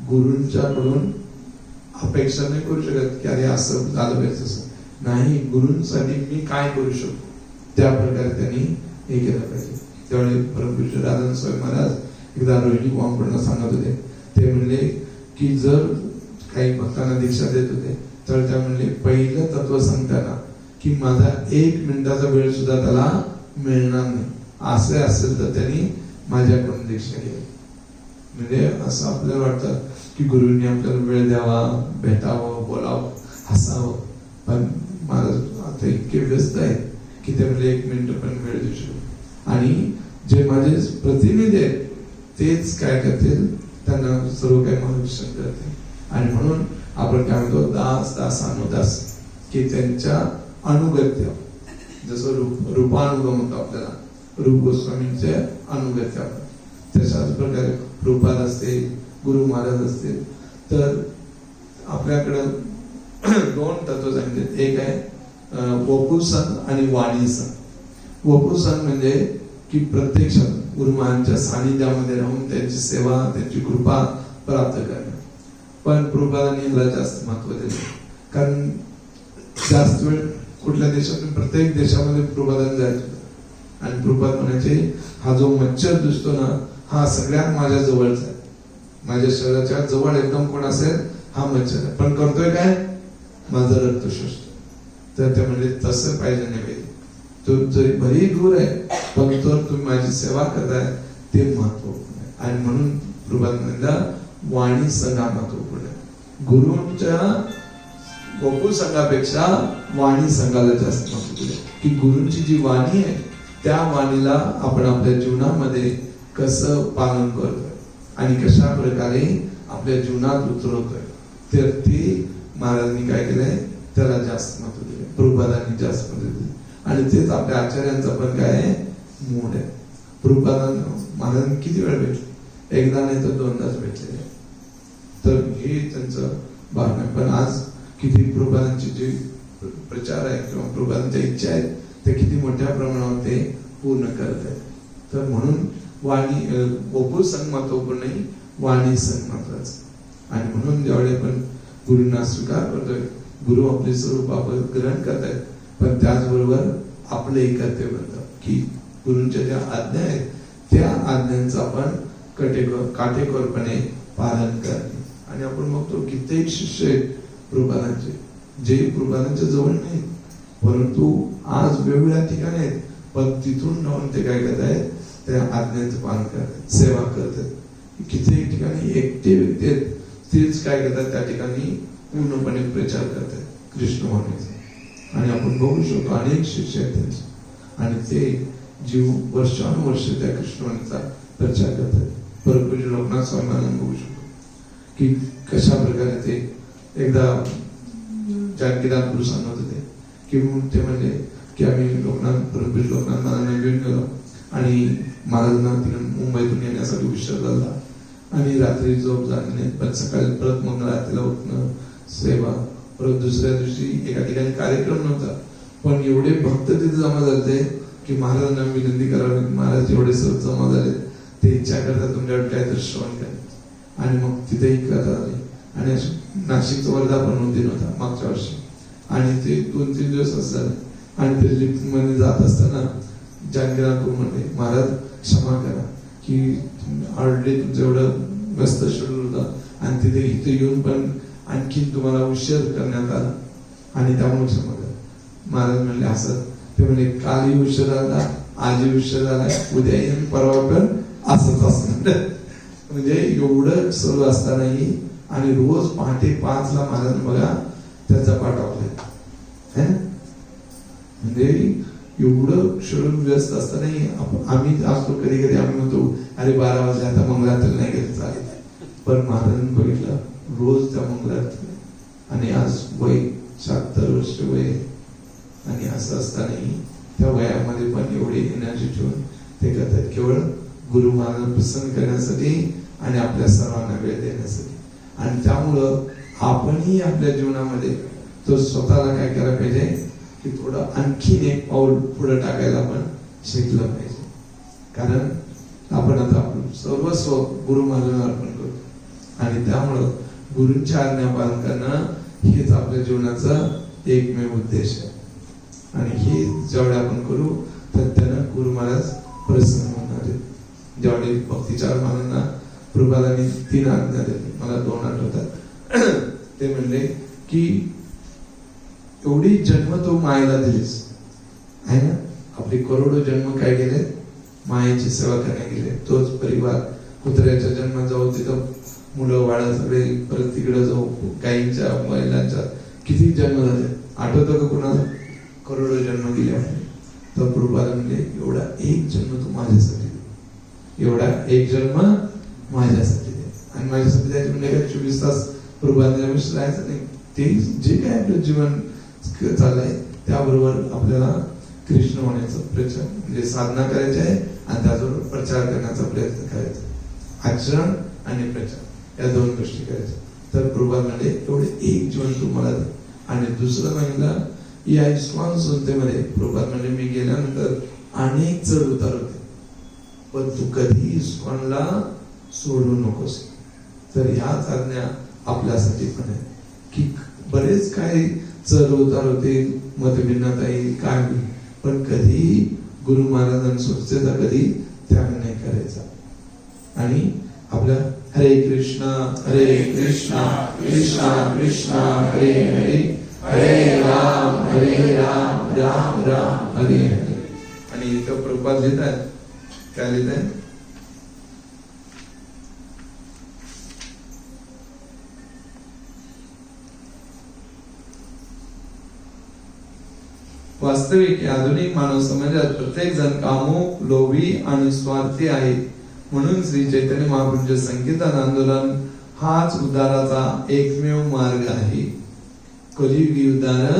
गुरूंच्याकडून अपेक्षा नाही करू शकत की अरे असं झालं पाहिजे तसं नाही. गुरूंसाठी मी काय करू शकतो त्या प्रकारे त्यांनी हे केलं पाहिजे. त्यावेळी परमपूज्य राधानंद स्वामी महाराज एकदा रोहिणी कुमारकडून सांगत होते. ते म्हणले की जर काही भक्तांना दीक्षा देत होते तर त्या म्हणले पहिलं तत्व सांगताना की माझा 1 मिनिटाचा वेळ सुद्धा त्याला मिळणार नाही, असे असेल तर त्यांनी माझ्याकडून दीक्षा घ्यावी. म्हणजे असं आपल्याला वाटतं की गुरुंनी आपल्याला वेळ द्यावा, भेटावं, बोलावं, हसावं. पण महाराज आता इतके व्यस्त आहेत की ते म्हणजे 1 मिनिट पण वेळ देऊ शकतो. आणि जे माझे प्रतिनिधी आहेत तेच काय करतील, त्यांना सर्व काही मार्गदर्शन करतील. आणि म्हणून आपण काय म्हणतो दास दासानुदास, की त्यांच्या अनुगत्य, जसं रूपानुगम होतो आपल्याला, रूप गोस्वामींचे अनुगत्य आपण तशाच प्रकारे रूपात असते, गुरु महाराज असतील. तर आपल्याकडं 2 तत्व सांगितले. एक आहे वपू संघ आणि वाणी संघ. वपू संघ म्हणजे की प्रत्यक्षात गुरु महाराजांच्या सानिध्यामध्ये राहून त्यांची सेवा, त्यांची कृपा प्राप्त करणे. पण प्रभुपादांनी याला जास्त महत्व दिले, कारण जास्त वेळ कुठल्या देशातून प्रत्येक देशामध्ये प्रभुपादांनी जायचं आणि प्रभुपाद म्हणायचे हा जो मच्छर दिसतो ना हा सगळ्यात माझ्या जवळचा आहे, माझ्या शरीराच्या जवळ एकदम कोण असेल हा मच्छर आहे, पण करतोय काय? माझं रक्त शोषतो. तर ते म्हणजे तसं पाहिजे नाही. तो जरी भरी दूर आहे पण तर तुम्ही माझी सेवा करताय ते महत्वपूर्ण आहे. आणि म्हणून प्रभुपाद म्हणला वाणी संघा महत्वपूर्ण आहे. गुरुंच्या गोकुळ संघापेक्षा वाणी संघाला जास्त महत्व आहे. की गुरुंची जी वाणी आहे त्या वाणीला आपण आपल्या जीवनामध्ये कसं पालन करतोय आणि कशा प्रकारे आपल्या जीवनात उतरवतोय, तर ते महाराजांनी काय केलंय त्याला जास्त महत्व दिले, प्रभुपादांनी जास्त महत्व दिले. आणि तेच आपल्या आचार्यांचा पण काय आहे मूड आहे. प्रभुपादांना महाराजांनी किती वेळ भेटले? एकदा नाही तर 2दाच भेटलेले. तर हे त्यांचं भावना आहे. पण आज किती प्रभुपादांची जी प्रचार आहे किंवा प्रभुपादांच्या इच्छा आहेत ते किती मोठ्या प्रमाणावर ते पूर्ण करत आहेत. तर म्हणून वाणी गोकुळ संघ महत्वपूर्ण नाही, वाणी संघ महत्वाचं. आणि म्हणून ज्यावेळी आपण गुरुंना स्वीकार करतोय, गुरु आपले स्वरूप आपण ग्रहण करतायत, पण त्याचबरोबर आपले कर्तव्य बनतं की गुरुंच्या ज्या आज्ञा आहेत त्या आज्ञांचं आपण काटेकोरपणे पालन करणे. आणि आपण बघतो कित्येक शिष्य आहेत प्रभुपादांचे जे प्रभुपादांच्या जवळ नाहीत, परंतु आज वेगवेगळ्या ठिकाणी आहेत, पण तिथून राहून ते काय करत आहेत त्या आज्ञांचं पालन करतात, सेवा करतात. कित्येक ठिकाणी एकटे व्यक्ती आहेत तेच काय करतात त्या ठिकाणी पूर्णपणे प्रचार करतात कृष्ण भावनेचा. आणि आपण बघू शकतो अनेक शिष्य आहेत त्यांचे आणि ते जीव वर्षानुवर्ष त्या कृष्णाचा प्रचार करतात. परमपूज्य लोकनाथ स्वामी महाराजांना बघू शकतो की कशा प्रकारे ते एकदा जानकीदास गुरु सांगत होते की ते म्हणजे की आम्ही लोकनाथ परमपूज्य लोकनाथ महाराजांना घेऊन गेलो आणि महाराजांना तिकडे मुंबईतून येण्यासाठी उशीर झाला आणि रात्री झोप झाली नाही, पण सकाळी परत मंगळ आरतीला उठणं, सेवा, परत दुसऱ्या दिवशी एका ठिकाणी कार्यक्रम नव्हता, पण एवढे भक्त तिथे जमा झाले की महाराजांना विनंती करावी, महाराज एवढे सर्व जमा झाले ते इच्छा करतात तुमच्याकडे काहीतरी श्रवण करा. आणि मग तिथेही कथा आली आणि नाशिकचा वर्धापन दिन होता मागच्या वर्षी आणि ते 2-3 दिवस असतात आणि ते लिफ्ट मध्ये जात असताना जानकीनाथ म्हणले महाराज क्षमा करा की ऑलरेडी तुमचं एवढं व्यस्त शेड्यूल होतं आणि तिथे इथे येऊन पण आणखी तुम्हाला उशीर करण्यात आला आणि त्यामुळे समजलं. महाराज म्हणले असं, ते म्हणजे कालही उशीर झाला, आजही उशीर झाला, उद्या येऊन परवा पण असंच असणार. म्हणजे एवढं सर्व असतानाही आणि रोज पहाटे 5ला महाराज बघा त्याचा पाठवलाय. म्हणजे एवढं शेड्यूल व्यस्त असतानाही आम्ही असतो कधी कधी आम्ही म्हणतो अरे 12 वाजले आता मंगळारती नाही गेलं चालेल, पण महाराजांनी बघितलं रोज त्या मंगळारती आणि आज वय 76 वर्ष वय आणि असं असतानाही त्या वयामध्ये पण एवढी एनर्जी ठेवून ते करतात केवळ गुरु महाराज प्रसन्न करण्यासाठी आणि आपल्या सर्वांना वेळ देण्यासाठी. आणि त्यामुळं आपणही आपल्या जीवनामध्ये तो स्वतःला काय करायला पाहिजे की थोडं आणखीन एक पाऊल पुढे टाकायला आपण शिकलं पाहिजे. कारण आपण आता आपलं सर्वस्व गुरु महाराजांना अर्पण करतो आणि त्यामुळं गुरूंच्या आज्ञा पालन करणं हेच आपल्या जीवनाचा एकमेव उद्देश आहे. आणि हे जेवढे आपण करू तर त्यानं गुरु महाराज प्रसन्न होणार आहेत. जेवढे भक्तिचार महाराजांना प्रभुपादांनी 3 आज्ञा दिली, मला 2 आठवतात. ते म्हणले की एवढी जन्म तू मायेला दिलीस आहे ना, आपले करोडो जन्म काय गेले मायेची सेवा करण्यात गेले. तोच परिवार कुत्र्याच्या जन्मात जाऊ, तिथं मुलं बाळ सगळे, परत तिकडे जाऊ गाईंच्या महिलांच्या किती जन्म झाले आठवतं का कुणाला? करोडो जन्म गेले. तर प्रभुपाद म्हणले एवढा एक जन्म तू माझ्यासाठी दे, एवढा एक जन्म माझ्यासाठी दे. आणि माझ्यासाठी द्यायचं म्हणजे काय 24 तास प्रभुपादांच्या विषयी राहायचं नाही. ते जे काय आपलं जीवन चाललंय त्याबरोबर आपल्याला कृष्ण होण्याचा प्रचार म्हणजे साधना करायची आहे आणि त्याचबरोबर प्रचार करण्याचा प्रयत्न करायचा. आचरण आणि प्रचार या 2 गोष्टी करायच्या. तर प्रभुपाद म्हणले एवढे एक जीवन तू मला दे. आणि दुसरं सांगितलं या इस्कॉन संस्थेमध्ये प्रभुपाद म्हणजे मी गेल्यानंतर अनेक चढ उतार होते, पण तू कधी इस्कॉनला सोडू नकोस. तर ह्याच आज्ञा आपल्यासाठी पण आहे की बरेच काही चढ उतार होते, मतभिन्नता येईल काय होईल, पण कधी गुरु महाराजांचा कधी त्याग नाही करायचा. आणि आपल्या हरे कृष्णा कृष्णा कृष्णा हरे हरे, हरे राम राम राम हरे हरे. आणि इथं प्रभुपाद लिहित आहेत, काय लिहित आहे? वास्तविक आधुनिक मानव समाजात प्रत्येक जण कामुक, लोभी आणि स्वार्थी आहे. म्हणून श्री चैतन्य महाप्रभूंचे संकीर्तन आंदोलन हाच उद्धाराचा एकमेव मार्ग आहे. कलियुगी उद्धार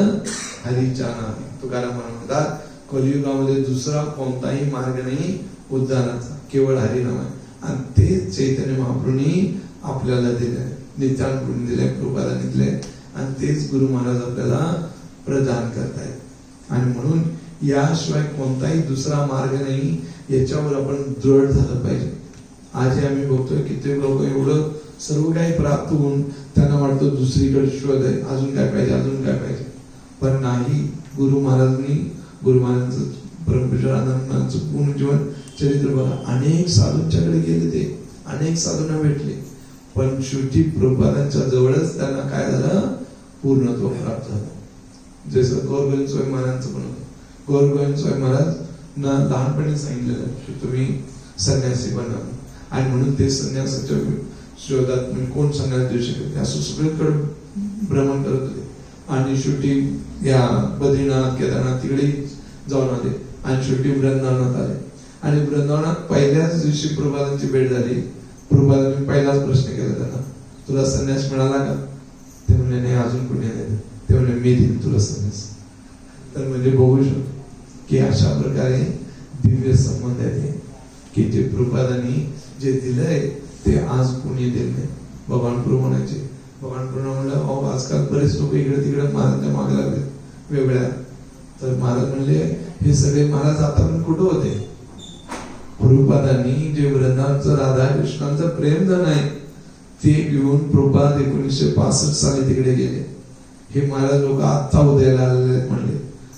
हरीच्या नामे. तुकाराम म्हणतात कलियुगामध्ये दुसरा कोणताही मार्ग नाही उद्धाराचा, केवळ हरिनाम आहे. आणि ते चैतन्य महाप्रभूंनी आपल्याला दिले, नित्यानंद दिले, प्रभुपादांनी दिले आणि तेच गुरु महाराज आपल्याला प्रदान करतायत. आणि म्हणून याशिवाय कोणताही दुसरा मार्ग नाही, याच्यावर आपण दृढ झालं पाहिजे. आजही आम्ही बघतोय कित्येक लोक एवढं सर्व काही प्राप्त होऊन त्यांना वाटतं दुसरीकडे शोध आहे, अजून काय पाहिजे, अजून काय पाहिजे. पण नाही, गुरु महाराजांचं परमपूज्यानंदांचं पूर्ण जीवन चरित्र बघा. अनेक साधूंच्याकडे गेले, ते अनेक साधूंना भेटले, पण शेवटी प्रभुपादांच्या जवळच त्यांना काय झालं, पूर्णत्व प्राप्त झालं. जसं गौर गोविंद स्वामी महाराजांचं पण होतं. गौर गोविंद स्वामी महाराज ना लहानपणी सांगितलेलं की तुम्ही संन्यासी बना, आणि म्हणून ते संन्यासाच्या शोधात कोण संन्यास देऊ शकत असं सगळीकडे भ्रमण करत होते. आणि शेवटी या बद्रीनाथ केदारनाथ तिकडे जाऊन आले आणि शेवटी वृंदावनात आले. आणि वृंदावनात पहिल्याच दिवशी प्रभुपादांची भेट झाली. प्रभुपादांनी पहिलाच प्रश्न केला त्यांना, तुला संन्यास मिळाला का? ते म्हणले नाही, अजून कोणी नाही. ते म्हणले मी देईन तुला संन्यास. तर म्हणजे बघू शकतो की अशा प्रकारे दिव्य संबंध आहे की जे प्रभुपादांनी जे दिलंय ते आज कोणी दिलं नाही. भगवान प्रभू म्हणायचे, भगवान प्रभू म्हणलं आजकाल बरेच लोक इकडे तिकडे महाराजांच्या मागे लागले वेगळ्या. तर महाराज म्हणले हे सगळे महाराज आता पण कुठं होते? प्रभुपादांनी जे वृंदावनचं राधा कृष्णांचं प्रेम धन आहे ते घेऊन प्रभुपाद 1965 साली तिकडे गेले. हे महाराज लोक आता उदयाला आलेले म्हणले.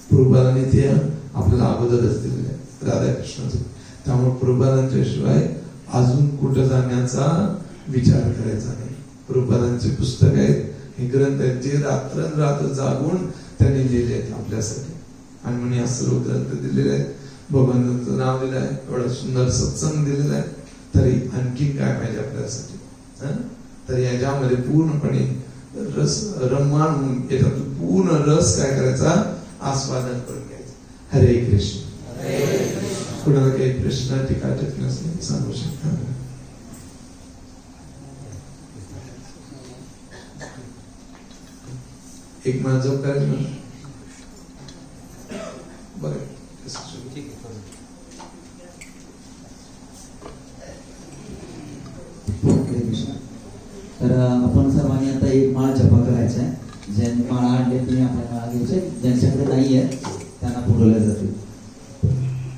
प्रभुपादांनी ते आपल्याला अगोदरच दिलेले राधा कृष्णाचं. त्यामुळे प्रभुपादांच्या शिवाय अजून कुठं जाण्याचा विचार करायचा नाही. प्रभुपादांचे पुस्तक आहेत, हे ग्रंथ आहेत जे रात्र जागून त्यांनी लिहिले आहेत आपल्यासाठी. आणि म्हणून या सर्व ग्रंथ दिलेले आहेत, भगवंताचं नाव दिलं आहे, एवढा सुंदर सत्संग दिलेला आहे. तरी आणखीन काय पाहिजे आपल्यासाठी? तर याच्यामध्ये पूर्णपणे रस रममाण होऊन याच्यात पूर्ण रस काय करायचा? आस्वादन करून घ्यायचं. हरे कृष्ण. कुणाला काही प्रश्न टीका टिप्पणी असतील सांगू शकता. एक माझं करायचं मला बघा तर आपण सर्वांनी आता एक माळ जपा करायचा आहे. ज्यांनी माळा आणले तुम्ही आपल्या माळा घ्यायचे, ज्यांच्याकडे नाही आहे त्यांना पुरवल्या जातील.